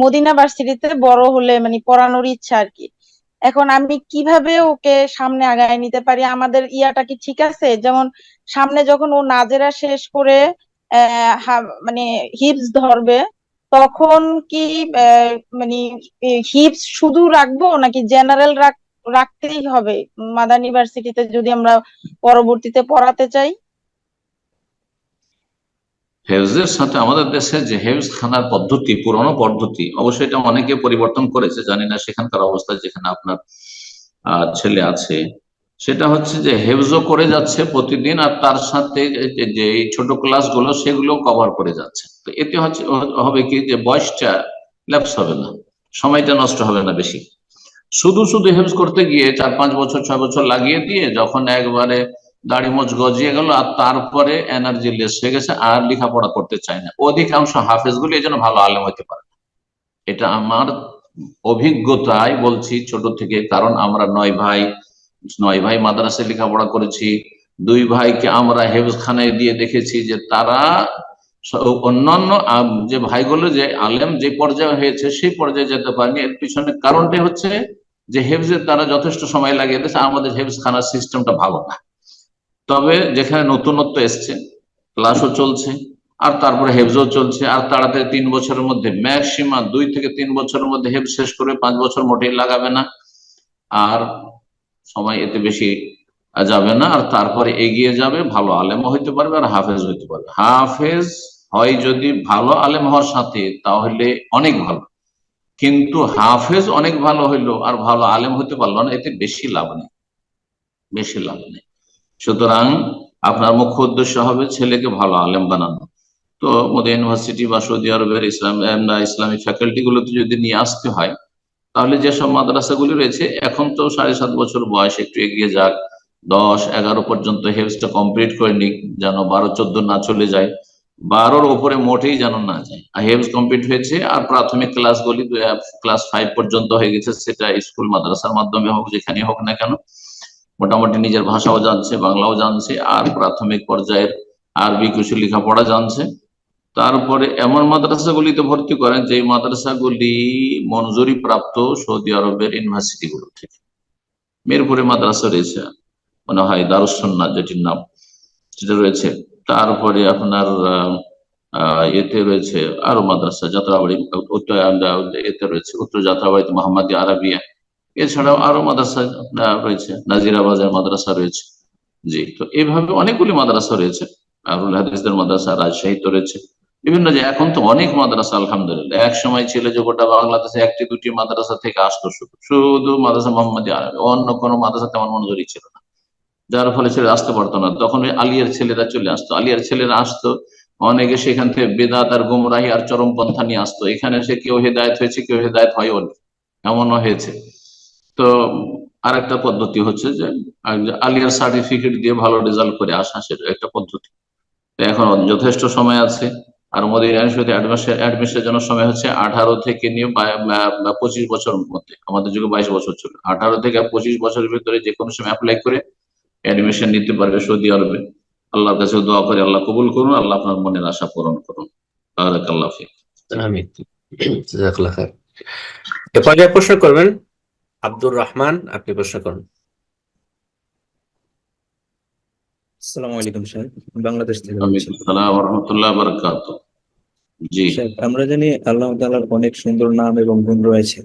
মদিনা ভার্সিটিতে বড় হলে মানে পড়ানোর ইচ্ছা আর কি। এখন আমি কিভাবে ওকে সামনে আগায় নিতে পারি? আমাদের ইয়াটা কি ঠিক আছে? যেমন সামনে যখন ও নাজেরা শেষ করে মানে হিপস ধরবে, তখন কি মানে হিপস শুধু রাখবো নাকি জেনারেল রাখতেই হবে মাদানী ভার্সিটিতে যদি আমরা পরবর্তীতে পড়াতে চাই? হেফজের সাথে আমাদের দেশে যে হেফজ খানার পদ্ধতি, পুরনো পদ্ধতি, অবশ্যই এটা অনেকে পরিবর্তন করেছে, জানি না সেখানকার অবস্থা, যেখানে আপনার ছেলে আছে, সেটা হচ্ছে যে হেফজও করে যাচ্ছে প্রতিদিন, আর তার সাথে যে এই ছোট ক্লাসগুলো সেগুলো কভার করে যাচ্ছে। তো এতে হচ্ছে হবে কি যে বয়সটা ল্যাপস হবে না, সময়টা নষ্ট হবে না বেশি। শুধু শুধু হেফজ করতে গিয়ে 4-5 বছর 6 বছর লাগিয়ে দিয়ে যখন একবারে দাড়ি মোচ গজিয়ে গেল, আর তারপরে এনার্জি লেস হয়ে গেছে, আর লেখাপড়া করতে চায় না, অধিকাংশ হাফেজ গুলি এই জন্য ভালো আলেম হতে পারে না। এটা আমার অভিজ্ঞতায় বলছি, ছোট থেকে। কারণ আমরা 9 ভাই মাদ্রাসায় লেখাপড়া করেছি। 2 ভাইকে আমরা হেফজখানায় দিয়ে দেখেছি যে তারা অন্যান্য যে ভাইগুলো যে আলেম যে পর্যায়ে হয়েছে সেই পর্যায়ে যেতে পারেনি। এর পিছনে কারণটা হচ্ছে যে হেফজের তারা যথেষ্ট সময় লাগিয়ে দিয়েছে, আমাদের হেফজখানার সিস্টেমটা ভালো না। তবে যেখানে নতুনত্ব এসছে, ক্লাসও চলছে, আর তারপরে হেফজও চলছে, আর তাড়াতাড়ি 3 বছরের মধ্যে, ম্যাক্সিমাম 2 থেকে 3 বছরের মধ্যে হেফজ শেষ করে 5 বছর মোটেই লাগাবে না, আর সময় এতে বেশি যাবে না, আর তারপরে এগিয়ে যাবে, ভালো আলেমও হইতে পারবে আর হাফেজ হইতে পারবে। হাফেজ হয় যদি ভালো আলেম হওয়ার সাথে, তাহলে অনেক ভালো। কিন্তু হাফেজ অনেক ভালো হইলো আর ভালো আলেম হইতে পারলো না, এতে বেশি লাভ নেই, বেশি লাভ নেই। সুতরাং আপনার মুখ্য উদ্দেশ্য হবে ছেলেকে ভালো আলেম বানানো। তো মদিনা ইউনিভার্সিটি বা সৌদি আরবের ইসলামিক ফ্যাকাল্টি গুলোতে যদি নিয়ে আসতে হয়, তাহলে যেসব মাদ্রাসাগুলি রয়েছে এখন তো 7.5 বছর বয়স, একটু এগিয়ে যাক, 10-11 পর্যন্ত হেফজটা কমপ্লিট করে নিক, যেন 12-14 না চলে যায়, 12-র উপরে মোটেই যেন না যায়। হেফজ কমপ্লিট হয়েছে আর প্রাথমিক ক্লাসগুলি ক্লাস 5 পর্যন্ত হয়ে গেছে, সেটা স্কুল মাদ্রাসার মাধ্যমে হোক, যেখানে হোক না কেন, মোটামুটি নিজের ভাষাও জানছে, বাংলাও জানছে, আর প্রাথমিক পর্যায়ের আরবি কিছু লেখাপড়া জানছে। তারপরে এমন মাদ্রাসাগুলিতে ভর্তি করেন যে মাদ্রাসাগুলি মঞ্জুরি প্রাপ্ত সৌদি আরবের ইউনিভার্সিটি গুলো থেকে। মিরপুরে মাদ্রাসা রয়েছে, মনে হয় দারুস সুন্নাহ যেটির নাম, সেটা রয়েছে। তারপরে আপনার এতে রয়েছে আরো মাদ্রাসা, যাত্রাবাড়ি এতে রয়েছে উত্তর যাত্রাবাড়িতে মোহাম্মদী আরাবিয়া। এছাড়াও আরো মাদ্রাসা রয়েছে, নাজিরাবাজার মাদ্রাসা রয়েছে। জি, তো এইভাবে অনেকগুলি মাদ্রাসা রয়েছে। আরুল হাদিসদের মাদ্রাসা রাজশাহীতে রয়েছে, বিভিন্ন জায়গায়। এখন তো অনেক মাদ্রাসা আলহামদুলিল্লাহ। এক সময় ছিল যে গোটা বাংলাদেশে 1-2টি মাদ্রাসা থেকে আসতো, শুধু শুধু মাদ্রাসা মোহাম্মদী আরবি, অন্য কোনো মাদ্রাসা তেমন মনোযোগী ছিল না, যার ফলে ছেলে আসতে পারতো না। তখন ওই আলিয়ার ছেলেরা চলে আসতো, আলিয়ার ছেলেরা আসতো, অনেকে সেখান থেকে বেদাত আর গুমরাহি আর চরমপন্থা নিয়ে আসতো। এখানে সে কেউ হেদায়েত হয়েছে, কেউ হেদায়েত হয়ও নি, এমনও হয়েছে। তো আরেকটা পদ্ধতি হচ্ছে যে আলিয়ার সার্টিফিকেট দিয়ে ভালো রেজাল্ট করে আসা, সেটা একটা পদ্ধতি। তো এখন যথেষ্ট সময় আছে। আর মোদী ইউনিভার্সিটি অ্যাডমিশনের জন্য সময় হচ্ছে 18 থেকে নিয়ে 25 বছরের মধ্যে। আমাদের যুগে 22 বছর ছিল। 18 থেকে 25 বছরের ভিতরে যে কোনো সময় অ্যাপ্লাই করে অ্যাডমিশন নিতে পারবে সৌদি আরবে। আল্লাহর কাছে দোয়া করে আল্লাহ কবুল করুন, আল্লাহ আপনার মনের আশা পূরণ করুন। বারাকাল্লাহ ফিক। আমিন। জাযাকাল্লাহ খাইর। এ পর্যায়ে প্রশ্ন করবেন আব্দুর রহমান, আপনি প্রশ্ন করুন। আসসালামু আলাইকুম স্যার, বাংলাদেশ থেকে ওয়ালাইকুম বলছি। আসসালাম ওয়া রাহমাতুল্লাহি ওয়া বারাকাতুহু। জি, স্যার, আমরা জানি আল্লাহ তাআলার অনেক সুন্দর নাম এবং গুণ রয়েছে,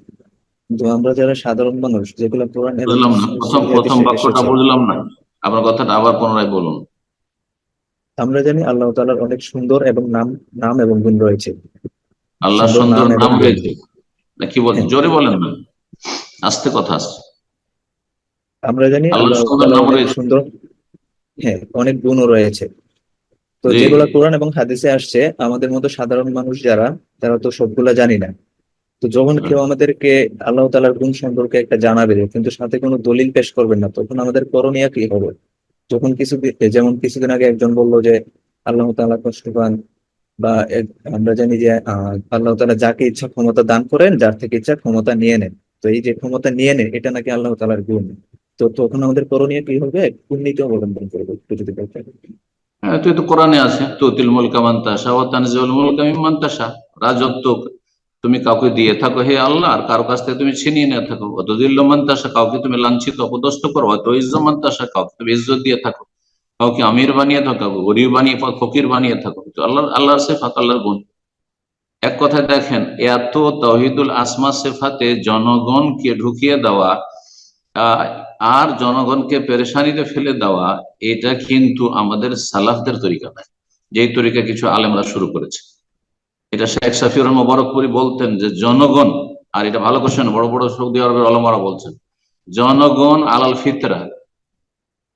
কিন্তু আমরা যারা সাধারণ মানুষ, যেগুলো কোরআন এবং বুঝলাম না, প্রথম হাদিসে বাক্যটা এসেছে, বুঝলাম না, আপনার কথাটা আবার পুনরায় বলুন। আমরা জানি আল্লাহ তাআলার অনেক সুন্দর এবং নাম এবং গুণ রয়েছে। আল্লাহ সুন্দর সুন্দর নাম এবং নাম গুণ। রয়েছে, না কি বলছেন? হ্যাঁ, জোরে বলেন না, আস্তে কথা আসছে। আমরা জানি আল্লাহ আল্লাহ সুন্দর তাআলার নাম অনেক রয়েছে। সুন্দর, হ্যাঁ, অনেক গুণও রয়েছে। তো জি, যেগুলা কোরআন এবং হাদিসে আসছে, আমাদের মতো সাধারণ মানুষ যারা, তারা তো সবগুলা জানি না। তো যখন কেউ আমাদেরকে আল্লাহ তাআলার গুণ সম্পর্কে একটা জানাবে, কিন্তু সাথে কোনো দলিল পেশ করবেন না, তখন আমাদের করণীয় কি হবে? যখন যেমন কিছুদিন আগে একজন বললো যে আল্লাহ তাআলা কষ্ট পান, বা আমরা জানি যে আল্লাহ তাআলা যাকে ইচ্ছা ক্ষমতা দান করেন, যার থেকে ইচ্ছা ক্ষমতা নিয়ে নেন। তো এই যে ক্ষমতা নিয়ে নেন, এটা নাকি আল্লাহ তাআলার গুণ। তো তখন আমাদের করণীয় কি হবে? কোন নীতি অবলম্বন করবো, একটু যদি বলতেন। হ্যাঁ, তুই তো কোরআনে আছে, তুতিল মুলকা মান তাশা ওয়া তানজিউল মুলকা মিম্মান তাশা। রাজত্ব তুমি কাউকে দিয়ে থাকো হে আল্লাহ, আর কারো কাছ থেকে তুমি ছিনিয়ে নিয়ে থাকো। অত দিল্ল মান তাশা, কাউকে তুমি লাঞ্ছিত অপদস্থ করো। অত ইজ্জ মান তাশা, কাউকে তুমি ইজ্জত দিয়ে থাকো। কাউকে আমির বানিয়ে থাকো, গরিব বানিয়ে ফকির বানিয়ে থাকো। তো আল্লাহর সিফাত, আল্লাহর গুণ। এক কথায় দেখেন, এত তাওহীদুল আসমা সিফাতে জনগণকে ঢুকিয়ে দেওয়া আহ, আর জনগণকে পেরেশানিতে ফেলে দেওয়া, এটা কিন্তু আমাদের সালাফদের তরিকা নয়, যেই তরিকা কিছু আলেমরা শুরু করেছে। এটা শেখ শাফিউর রহমান মোবারকপুরি বলতেন যে জনগণ, আর এটা ভালো কোশ্চেন, বড় বড় সৌদি আরবের আলেমরা বলছেন, জনগণ আলাল ফিতরা,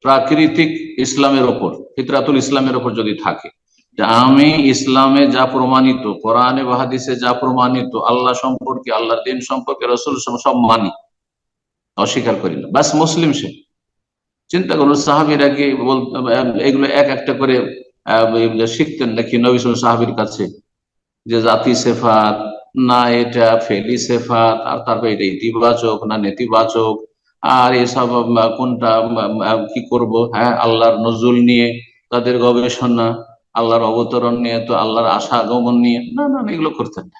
প্রাকৃতিক ইসলামের ওপর, ফিতরাতুল ইসলামের ওপর যদি থাকে, যে আমি ইসলামে যা প্রমাণিত, কোরআনে বা হাদিসে যা প্রমাণিত আল্লাহ সম্পর্কে, আল্লাহর দিন সম্পর্কে, রসুল সব মানি, অস্বীকার করি না, বাস মুসলিম সে। চিন্তা করুন, সাহাবীরা কি এগুলো এক একটা করে শিখতেন নাকি নবী সাল্লাল্লাহু সাহাবীর কাছে, যে জাতি সেফাত না এটা ফেলি সেফাত, আর তারপর এটা ইতিবাচক না নেতিবাচক, আর এসব কোনটা কি করব। হ্যাঁ, আল্লাহর নজুল নিয়ে তাদের গবেষণা, আল্লাহর অবতরণ নিয়ে, তো আল্লাহর আশা আগমন নিয়ে, না না না, এগুলো করতেন না।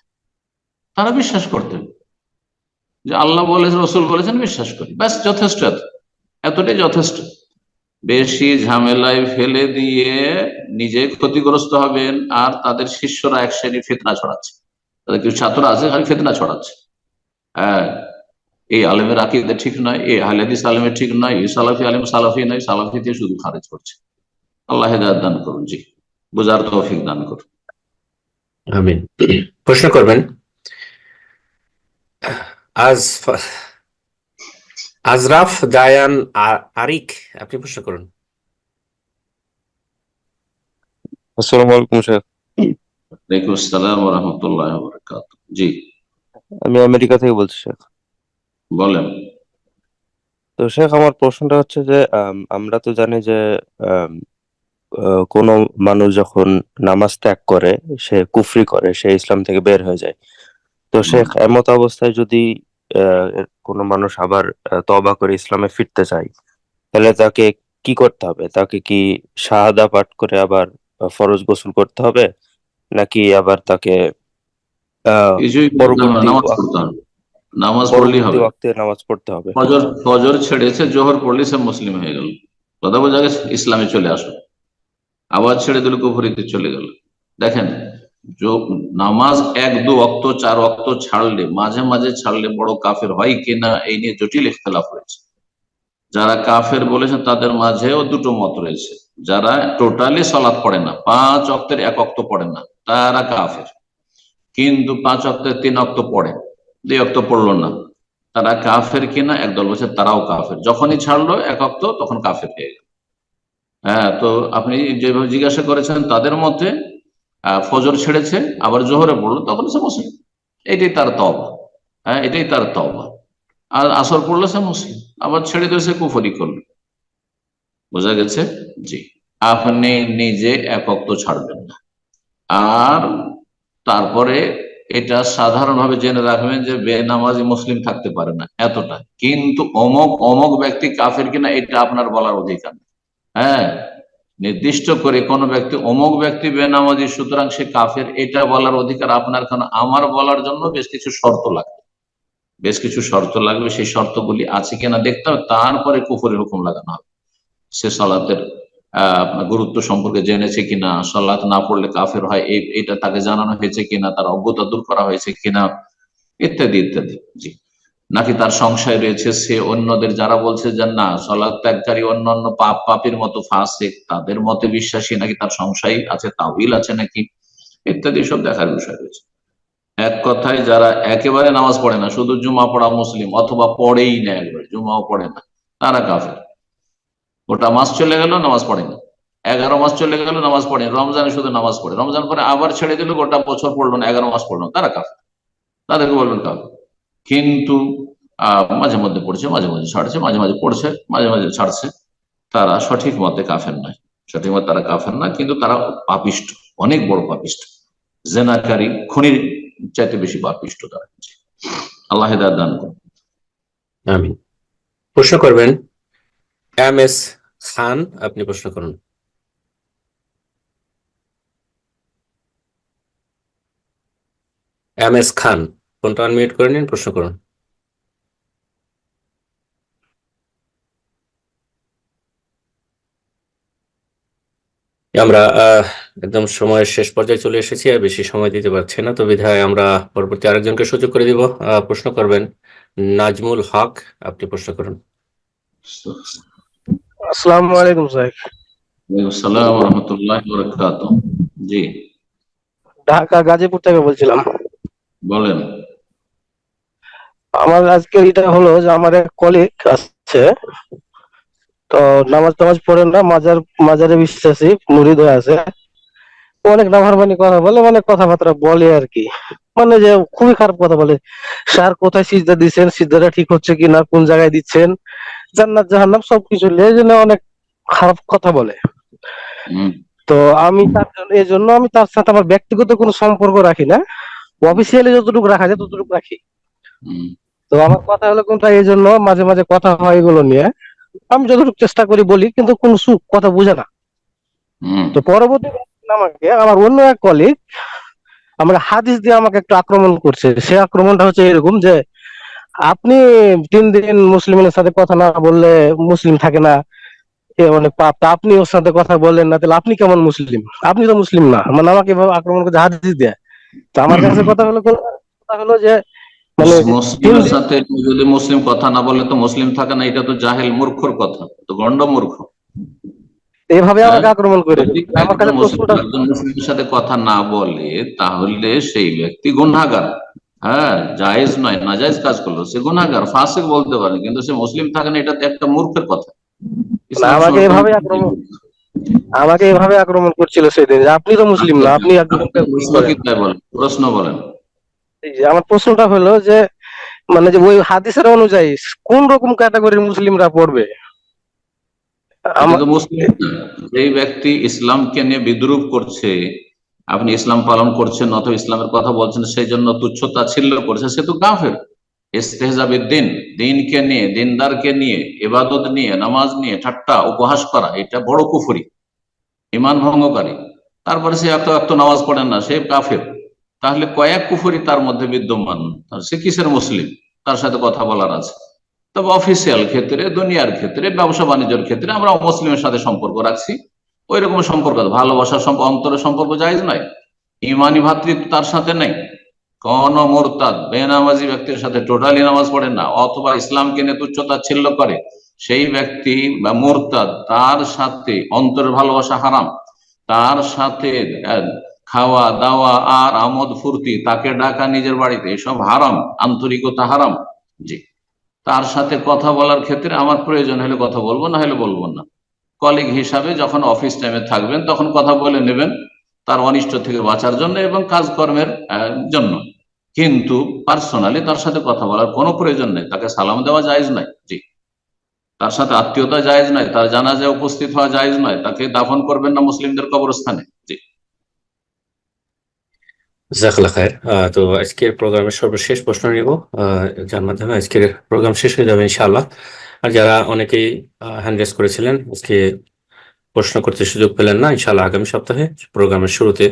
তারা বিশ্বাস করতেন যে আল্লাহ বলেছেন, রসুল বলেছেন, বিশ্বাস করি, ব্যাস যথেষ্ট, এতটাই যথেষ্ট। বেশি ঝামেলায় ফেলে দিয়ে নিজে ক্ষতিগ্রস্ত হবেন, আর তাদের শিষ্যরা এক শ্রেণী ফিতনা ছড়াচ্ছে, তাদের কিছু ছাত্র আছে খালি ফিতনা ছড়াচ্ছে। হ্যাঁ, এই আলেমের আকীদা ঠিক নয়, এই আহলে হাদিস আলেমের ঠিক নয়, এই সালাফি আলেম সালাফি নয়, সালাফি দিয়ে শুধু খারিজ করছে। আল্লাহ হেদায়েত দান করুন, জি, বুঝার তৌফিক দান করুন। আমিন। প্রশ্ন করবেন আজরাফ জায়ান আরিক, আপনি প্রশ্ন করুন। আসসালামু আলাইকুম স্যার। ওয়ালাইকুম আসসালাম ওয়া রাহমাতুল্লাহি ওয়া বারাকাতুহু। জি, আমি আমেরিকা থেকে বলছি স্যার। বলেন। তো শেখ, আমার প্রশ্নটা হচ্ছে যে আমরা তো জানি যে আম, কোনো মানুষ যখন নামাজ ত্যাগ করে, সে কুফরি করে, সে ইসলাম থেকে বের হয়ে যায়। তো শেখ, এমত অবস্থায় যদি কোনো মানুষ আবার তওবা করে ইসলামে ফিরতে চায়, তাহলে তাকে কি করতে হবে? তাকে কি শাহাদা পাঠ করে আবার ফরজ গোসল করতে হবে, নাকি আবার তাকে আহ কিছুই করতে হবে না, পরবর্তী নামাজ পড়তে হবে, নামাজ পড়লেই পরবর্তী হবে। ওয়াক্তে নামাজ পড়তে হবে? ফজর ফজর ছেড়েছে, জোহর পড়লে সে মুসলিম হয়ে গেল, কথা বোঝা গেছে, ইসলামে চলে আসো। আবার ছেড়ে দিল, কুফরিতে চলে গেল। দেখেন, নামাজ 1-2 ওয়াক্ত 4 ওয়াক্ত ছাড়লে, মাঝে মাঝে ছাড়লে বড় কাফের হয় কিনা এই নিয়ে জটিল ইখতিলাফ হয়েছে। যারা কাফের বলেছেন তাদের মাঝেও দুটো মত রয়েছে। যারা টোটালি সালাত পড়ে না, 5 ওয়াক্তের 1 ওয়াক্ত পড়ে না, তারা কাফের। কিন্তু 5 ওয়াক্তের 3 ওয়াক্ত পড়ে, 2 ওয়াক্ত পড়লো না, তারা কাফের কিনা একদল বলছে তারাও কাফের। যখনই ছাড়লো 1 ওয়াক্ত তখন কাফের হয়ে গেল। হ্যাঁ, তো আপনি যেভাবে জিজ্ঞাসা করেছেন তাদের মতে ফজর ছেড়েছে আবার জোহরে পড়লো, তখন সে মুসলিম, এটাই তার তওবা। হ্যাঁ, এটাই তার তওবা। আর আসর পড়লো সে মুসলিম, আবার ছেড়ে দিয়ে সে কুফরি করলো। বোঝা গেছে? জি। আপনি নিজে 1 ওয়াক্ত ছাড়বেন না। আর তারপরে এটা সাধারণভাবে জেনে রাখবেন যে বেনামাজি মুসলিম থাকতে পারে না, এতটা। কিন্তু অমক অমক ব্যক্তি কাফের কিনা এটা আপনার বলার অধিকার নেই। হ্যাঁ, নির্দিষ্ট করে কোন ব্যক্তি অমুক ব্যক্তি বেনামাজি সুতরাং সে কাফের, এটা বলার অধিকার আপনার। কারণ আমার বলার জন্য বেশ কিছু শর্ত লাগবে, বেশ কিছু শর্ত লাগবে। সেই শর্তগুলি আছে কিনা দেখতে হবে, তারপরে কুফরের হুকুম লাগানো হবে। সে সালাতের গুরুত্ব সম্পর্কে জেনেছে কিনা, সালাত না পড়লে কাফের হয় এটা তাকে জানানো হয়েছে কিনা, তার অজ্ঞতা দূর করা হয়েছে কিনা, ইত্যাদি ইত্যাদি। জি। নাকি তার সংশয় রয়েছে, সে অন্যদের যারা বলছে যে না সালাত ত্যাগকারী অন্যান্য পাপীর মতো ফাসিক, তাদের মতে বিশ্বাসী, নাকি তার সংশয় আছে, তাওয়িল আছে নাকি, ইত্যাদি সব দেখার বিষয় রয়েছে। এক কথায় যারা একেবারে নামাজ পড়ে না, শুধু জুমা পড়া মুসলিম, অথবা পড়েই না, একবারে জুমাও পড়ে না, তারা কাফের। গোটা মাস চলে গেল নামাজ পড়েনি, 11 মাস চলে গেল নামাজ পড়েনি, রমজানে শুধু নামাজ পড়ে, রমজান পরে আবার ছেড়ে দিল, গোটা বছর পড়লো না, 11 মাস পড়লো না, তারা কাফের। তাদেরকে বলবেন কাফের। কিন্তু মাঝে মধ্যে পড়ছে, মাঝে মাঝে ছাড়ছে, মাঝে মাঝে পড়ছে, মাঝে মাঝে ছাড়ছে, তারা সঠিক মতে কাফের নয়। সঠিক মতে তারা কাফের না, কিন্তু তারা পাপিষ্ঠ, অনেক বড় পাপিষ্ঠ, জেনাকারী, খুনির চাইতে বেশি পাপিষ্ঠ তারা। আল্লাহ হেদায়েত দান করুন। আমি প্রশ্ন করবেন MS খান, আপনি প্রশ্ন করুন। MS খান, ফোনটা আনমিউট করে নিন, প্রশ্ন করুন। আমরা একদম সময়ের শেষ পর্যায়ে চলে এসেছি, আর বেশি সময় দিতে পারছি না, তো বিধায় আমরা পরবর্তী আরেকজনকে সুযোগ করে দিব। প্রশ্ন করবেন নাজমুল হক, আপনি প্রশ্ন করুন। আসসালামু আলাইকুম স্যার। ওয়ালাইকুম আসসালাম ওয়া রাহমাতুল্লাহি ওয়া বারাকাতুহু। জি, ঢাকা গাজীপুর থেকে বলছিলাম। বলেন। আমার আজকের এটা হলো যে আমার এক কলিগ আছে, তো নামাজ টামাজ পড়ে না, মাজারে বিশ্বাসী মুরিদ হয়ে আছে। ও অনেক নাফরমানি কথা বলে, অনেক কথাবার্তা বলে আর কি, মানে যে খুবই খারাপ কথা বলে। স্যার কোথায় সিজদা দিচ্ছেন, সিজদাটা ঠিক হচ্ছে কিনা, কোন জায়গায় দিচ্ছেন, জান্নাত জাহান্নাম সবকিছু নিয়ে যেন অনেক খারাপ কথা বলে। তো আমি তার জন্য, এই জন্য আমি তার সাথে আমার ব্যক্তিগত কোনো সম্পর্ক রাখি না, অফিসিয়ালি যতটুকু রাখা যায় ততটুকু রাখি। তো আমার কথা হলো কোনটা, এই জন্য মাঝে মাঝে কথা হয় এগুলো নিয়ে, আমি যতটুকু চেষ্টা করি বলি, কিন্তু কোন কথা বুঝে না। তো পরবর্তী আমাকে আমার অন্য এক কলিগ আমাকে হাদিস দিয়ে আমাকে একটু আক্রমণ করছে। সে আক্রমণটা হচ্ছে এরকম যে আপনি 3 দিন মুসলিমের সাথে কথা না বললে মুসলিম থাকে না, এ অনেক পাপ, তা আপনি ওর সাথে কথা বললেন না, তাহলে আপনি কেমন মুসলিম? আপনি তো মুসলিম না। মানে আমাকে এভাবে আক্রমণ করছে হাদিস দেয়। তো আমার কাছে কথা হলো যে মানে মুসলিমের সাথে যদি মুসলিম কথা না বলে তো মুসলিম থাকে না, এটা তো জাহেল মূর্খর কথা, তো গন্ড মূর্খ। এভাবে আমাকে আক্রমণ করে। আমার কাছে মুসলিমের সাথে কথা না বলে তাহলে সেই ব্যক্তি গুনাহগার। হ্যাঁ, জায়েজ নয়, নাজায়েজ কাজ করলো, সে গুনাহগার, ফাসিক বলতে পারে, কিন্তু সে মুসলিম থাকে না, এটা তো একটা মূর্খের কথা। আমাকে এভাবে আক্রমণ করছিল সেদিন যে আপনি তো মুসলিম না, আপনি প্রশ্ন বলেন। আমার প্রশ্নটা হলো যে মানে যে ওই হাদিসের অনুযায়ী কোন রকম ক্যাটাগরির মুসলিমরা পড়বে? এটা তো মুসলিম না। যেই ব্যক্তি ইসলামকে নিয়ে বিদ্রুপ করছে, আপনি ইসলাম পালন করছেন অথবা ইসলামের কথা বলছেন, সেই জন্য তুচ্ছ তাচ্ছিল্য করছে, সে তো কাফের। ইস্তেহজা বিদ্দিন, দিনকে নিয়ে, দিনদারকে নিয়ে, ইবাদত নিয়ে, নামাজ নিয়ে ঠাট্টা উপহাস করা, এটা বড় কুফরি, ইমান ভঙ্গকারী। তারপরে সে এত নামাজ পড়েন না, সে কাফের। তাহলে কয়েক কুফরি তার মধ্যে বিদ্যমান, সে কিসের মুসলিম? তার সাথে কথা বলার আছে। তবে অফিসিয়াল ক্ষেত্রে, দুনিয়ার ক্ষেত্রে, ব্যবসা বাণিজ্যের ক্ষেত্রে আমরা মুসলিমের সাথে সম্পর্ক রাখছি, ওই রকম সম্পর্ক, ভালোবাসার অন্তরের সম্পর্ক জায়েজ নয়। ইমানি ভাতৃত্ব তার সাথে নেই। কোন মোরতাদ বেনামাজি ব্যক্তির সাথে টোটালি নামাজ পড়ে না অথবা ইসলামকে নিয়ে তুচ্ছতাচ্ছিল্য করে, সেই ব্যক্তি বা মোরতাদ, তার সাথে অন্তরের ভালোবাসা হারাম। তার সাথে খাওয়া দাওয়া আর আমোদ ফুর্তি, তাকে ডাকা নিজের বাড়িতে, এসব হারাম, আন্তরিকতা হারাম। জি, তার সাথে কথা বলার ক্ষেত্রে আমার প্রয়োজন হলে কথা বলবো, না হলে বলবো না। কলিগ হিসাবে যখন অফিস টাইমে থাকবেন তখন কথা বলে নেবেন, তার অনিষ্ট থেকে বাঁচার জন্য এবং কাজকর্মের জন্য। কিন্তু পার্সোনালি তার সাথে কথা বলার কোনো প্রয়োজন নেই, তাকে সালাম দেওয়া জায়েজ নাই। জি, তার সাথে আত্মীয়তা জায়েজ নাই, তার জানাজায় উপস্থিত হওয়া জায়েজ নয়, তাকে দাফন করবেন না মুসলিমদের কবরস্থানে। জি, জাজাকাল্লাহ খায়ের। তো আজকের প্রোগ্রামের সর্বশেষ প্রশ্ন নিব, যার মাধ্যমে আজকের প্রোগ্রাম শেষ হয়ে যাবে ইনশাআল্লাহ। আর যারা অনেকেই হ্যান্ড রেজ করেছিলেন, আজকে প্রশ্ন করতে সুযোগ পেলেন না, ইনশাআল্লাহ আগামী সপ্তাহে প্রোগ্রামের শুরুতে,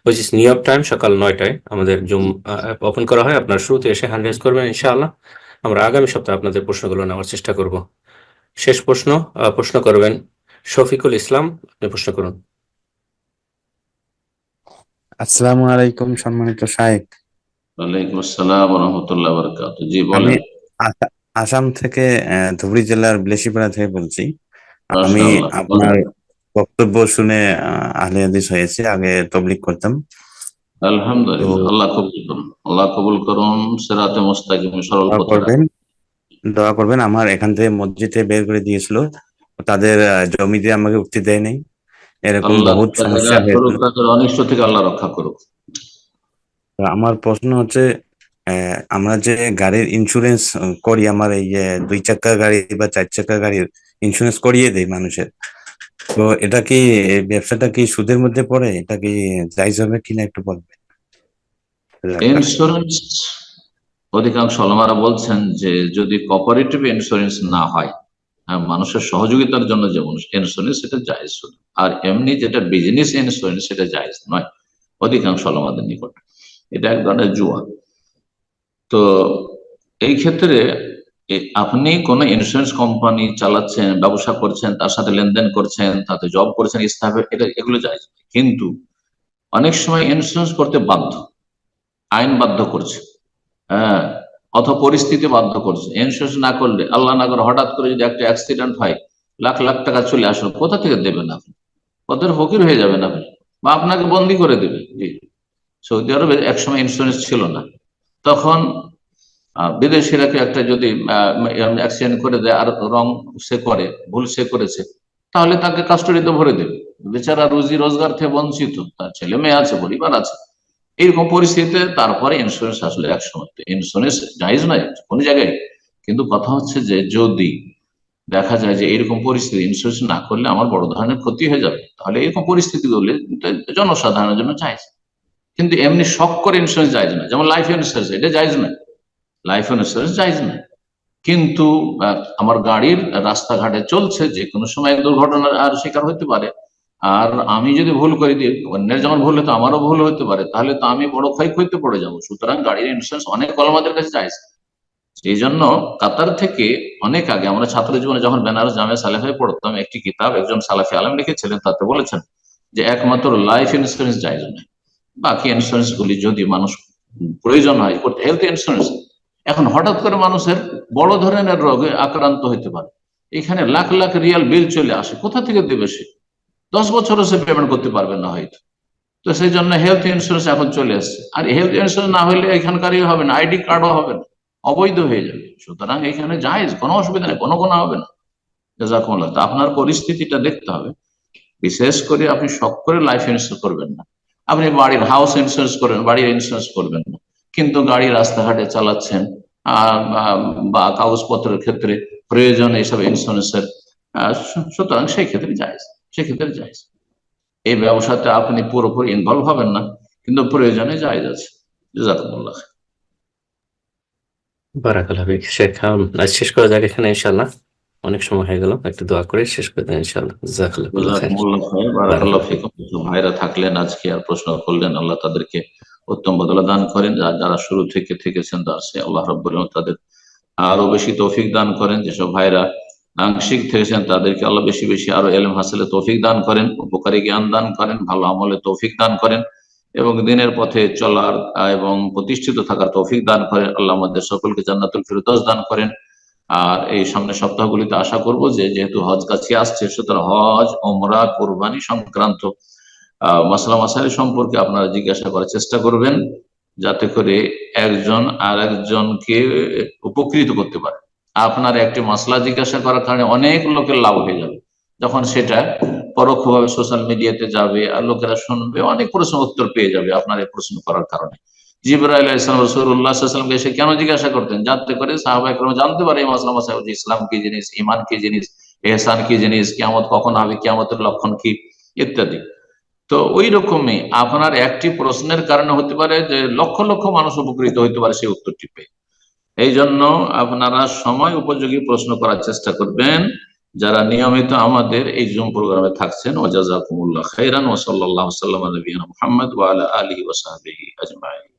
which is new York time, সকাল 9টায় আমাদের জুম অ্যাপ ওপেন করা হয়। আপনার শুরুতে এসে হ্যান্ড রেজ করবেন, ইনশাআল্লাহ আমরা আগামী সপ্তাহে আপনাদের প্রশ্নগুলো নেওয়ার চেষ্টা করব। শেষ প্রশ্ন করবেন শফিকুল ইসলাম, আপনি প্রশ্ন করুন। আসসালামু আলাইকুম সম্মানিত শায়েখ। ওয়ালাইকুম আসসালাম ওয়া রাহমাতুল্লাহি ওয়া বারাকাতুহু। জি আমি বলেন। আসাম থেকে ধুবড়ী জেলার বিলেশিপাড়া থেকে বলছি। আমি মাশাআল্লাহ, আপনার বক্তব্য শুনে আহলে হাদিস হয়েছে, আগে তবলিগ করতাম। তো আলহামদুলিল্লাহ, আল্লাহ কবুল করুন, আল্লাহ কবুল করুন, সিরাতে মুস্তাকিম সরল দোয়া পথে করবেন, রাখুন। দোয়া করবেন। আমার এখান থেকে মসজিদে বের করে দিয়েছিল, তাদের জমিতে আমাকে উঠতে দেয় নাই, এরকম আল্লাহ বহুত সমস্যা হয়েছিল। তাদের অনিষ্ট থেকে আল্লাহ রক্ষা করুক। তো আমার প্রশ্ন হচ্ছে, আমরা যে গাড়ির ইন্স্যুরেন্স করি, আমার এই যে 2 চাকা গাড়ি বা 4 চাকা গাড়ির ইন্স্যুরেন্স করিয়ে দেই মানুষের, তো এটা কি, এই ব্যবসাটা কি সুদের মধ্যে পড়ে? এটা কি জায়েজ হবে কিনা একটু বলবেন। ইন্স্যুরেন্স, অধিকাংশ ওলামারা বলছেন যে যদি কোঅপারেটিভ ইন্স্যুরেন্স না হয়, মানুষের সহযোগিতার জন্য যেমন ইন্স্যুরেন্স, সেটা জায়েজ শুধু। আর এমনি যেটা বিজনেস ইন্স্যুরেন্স, সেটা জায়েজ নয় অধিকাংশ ওলামাদের নিকট। এটা এক ধরনের জুয়া। তো এই ক্ষেত্রে আপনি কোন ইন্স্যুরেন্স কোম্পানি চালাচ্ছেন, ব্যবসা করছেন, তার সাথে লেনদেন করছেন, তাতে জব করছেন, স্টাফের, এটা এগুলো জায়েজ। কিন্তু অনেক সময় ইন্স্যুরেন্স করতে বাধ্য, আইন বাধ্য করছে, হ্যাঁ, অথবা পরিস্থিতি বাধ্য করছে। ইন্স্যুরেন্স না করলে, আল্লাহ না করে হঠাৎ করে যদি একটা অ্যাক্সিডেন্ট হয়, লাখ লাখ টাকা চলে আসলো, কোথা থেকে দেবেন আপনি? কত ফকির হয়ে যাবেন আপনি, বা আপনাকে বন্দি করে দেবে। জি, সৌদি আরবে একসময় ইন্স্যুরেন্স ছিল না, তখন বিদেশিরা একটা যদি অ্যাক্সিডেন্ট করে দেয় আর রং সে করে, ভুল সে করেছে, তাহলে তাকে কাস্টডিতে ভরে দেবে। বেচারা রুজি রোজগার থেকে বঞ্চিত, তার ছেলে মেয়ে আছে, পরিবার আছে, এইরকম পরিস্থিতিতে তারপরে ইন্স্যুরেন্স আসলে একসময়। ইন্স্যুরেন্স জায়েজ নয় কোন জায়গায়, কিন্তু কথা হচ্ছে যে যদি দেখা যায় যে এরকম পরিস্থিতি, ইন্স্যুরেন্স না করলে আমার বড় ধরনের ক্ষতি হয়ে যাবে, তাহলে এরকম পরিস্থিতি হলে জনসাধারণের জন্য জায়েজ। কিন্তু এমনি শখ করে ইন্স্যুরেন্স জায়েজ নয়। যেমন লাইফ ইন্স্যুরেন্স, এটা জায়েজ নয়, লাইফ ইন্স্যুরেন্স জায়েজ নয়। কিন্তু আমার গাড়ির রাস্তাঘাটে চলছে, যে কোনো সময় দুর্ঘটনার আর শিকার হতে পারে, আর আমি যদি ভুল করে দিই, অন্যের যেমন ভুল হতো আমারও ভুল হতে পারে, তাহলে তো আমি বড় ক্ষয়ক্ষতিতে পড়ে যাবো। সুতরাং গাড়ির ইন্স্যুরেন্স অনেক ওলামাদের কাছে জায়েজ। এই জন্য কাতার থেকে অনেক আগে আমরা ছাত্র জীবনে যখন বেনারস জামিয়া সালেফায় পড়তাম, একটি কিতাব একজন সালাফি আলেম লিখেছিলেন, তাতে বলেছেন যে একমাত্র লাইফ ইন্স্যুরেন্স জায়েজ নয়, বাকি ইন্স্যুরেন্স গুলি যদি মানুষ প্রয়োজন হয় করতে, হেলথ ইন্স্যুরেন্স। এখন হঠাৎ করে মানুষের বড় ধরনের রোগে আক্রান্ত হতে পারে, এখানে লাখ লাখ রিয়াল বিল চলে আসে, কোথা থেকে দেবে সে? 10 বছরও সে পেমেন্ট করতে পারবে না হয়তো। তো সেই জন্য হেলথ ইন্স্যুরেন্স এখন চলে আসছে। আর হেলথ ইন্স্যুরেন্স না হলে এখানকারই হবে না, আইডি কার্ডও হবে না, অবৈধ হয়ে যাবে। সুতরাং এখানে জায়েজ, কোনো অসুবিধা নেই, কোনো গুনাহ হবে না। জাযাকুমুল্লাহ। তো আপনার পরিস্থিতিটা দেখতে হবে, বিশেষ করে আপনি শখ করে লাইফ ইন্স্যুরেন্স করবেন না। আপনি বাড়ির হাউস ইন্স্যুরেন্স করবেন, বাড়ির ইন্স্যুরেন্স করবেন না, কিন্তু গাড়ি রাস্তাঘাটে চালাচ্ছেন, বা কাগজপত্রের ক্ষেত্রে প্রয়োজন এইসব ইন্স্যুরেন্সের, সুতরাং সেই ক্ষেত্রে জায়েজ। এই ব্যবসাতে আপনি পুরোপুরি ইনভলভ হবেন না, কিন্তু প্রয়োজনে জায়েজ আছে। জাযাকুমুল্লাহ। বারাকাল্লাহ ফিক। শেখ আজ শেষ করা যাক এখানে ইনশাআল্লাহ, অনেক সময় হয়ে গেল, একটু দোয়া করে শেষ করে দেন ইনশাআল্লাহ। জাযাকাল্লাহ খাইর। বারাকাল্লাহ ফিকুম। ভাইরা থাকলেন আজকে আর প্রশ্ন করলেন, আল্লাহ তাদেরকে উত্তম বদলা দান করেন। যারা শুরু থেকে থেকেছেন দার্সে, আল্লাহ রাব্বুল আলামিন তাদের আরো বেশি তৌফিক দান করেন। যেসব ভাইরা আংশিক থেকেছেন তাদেরকে আল্লাহ বেশি বেশি আরো ইলম হাসিলে তৌফিক দান করেন, উপকারী জ্ঞান দান করেন, ভালো আমলে তৌফিক দান করেন এবং দিনের পথে চলার এবং প্রতিষ্ঠিত থাকার তৌফিক দান করেন। আল্লাহ আমাদের সকলকে জান্নাতুল ফিরদৌস দান করেন। আর এই সামনে সপ্তাহগুলিতে আশা করব যে যেহেতু হজ কাছে আসছে, সুতরাং হজ, ওমরা, কুরবানি সংক্রান্ত মাসলা মাসাইল সম্পর্কে আপনারা জিজ্ঞাসা করার চেষ্টা করবেন, যাতে করে একজন আর একজনকে উপকৃত করতে পারে। আপনার একটি মাসলা জিজ্ঞাসা করার কারণে অনেক লোকের লাভ হয়ে যাবে, যখন সেটা পরোক্ষভাবে সোশ্যাল মিডিয়াতে যাবে আর লোকেরা শুনবে, অনেক প্রশ্ন উত্তর পেয়ে যাবে আপনার এই প্রশ্ন করার কারণে। জিবরাইল আলাইহিস সালাম রাসূলুল্লাহ সাল্লাল্লাহু আলাইহি ওয়াসাল্লামকে এসে কেন জিজ্ঞাসা করতেন? যাতে করে সাহাবায়ে কেরাম জানতে পারে এই মাসলা মাসাইল, ইসলাম কি জিনিস, ঈমান কি জিনিস, ইহসান কি জিনিস, কিয়ামত কখন হবে, কিয়ামতের লক্ষণ কি, ইত্যাদি। তো ওই রকমই আপনার একটি প্রশ্নের কারণে হতে পারে যে লক্ষ লক্ষ মানুষ উপকৃত হতে পারে সেই উত্তরটি পেয়ে। এই জন্য আপনারা সময় উপযোগী প্রশ্ন করার চেষ্টা করবেন, যারা নিয়মিত আমাদের এই জুম প্রোগ্রামে থাকছেন। ওয়া জাযাকুমুল্লাহ খাইরান ওয়া সাল্লাল্লাহু আলা নবিয়িনা মুহাম্মদ ওয়া আলা আলিহি ওয়া সাহবিহি আজমাইন।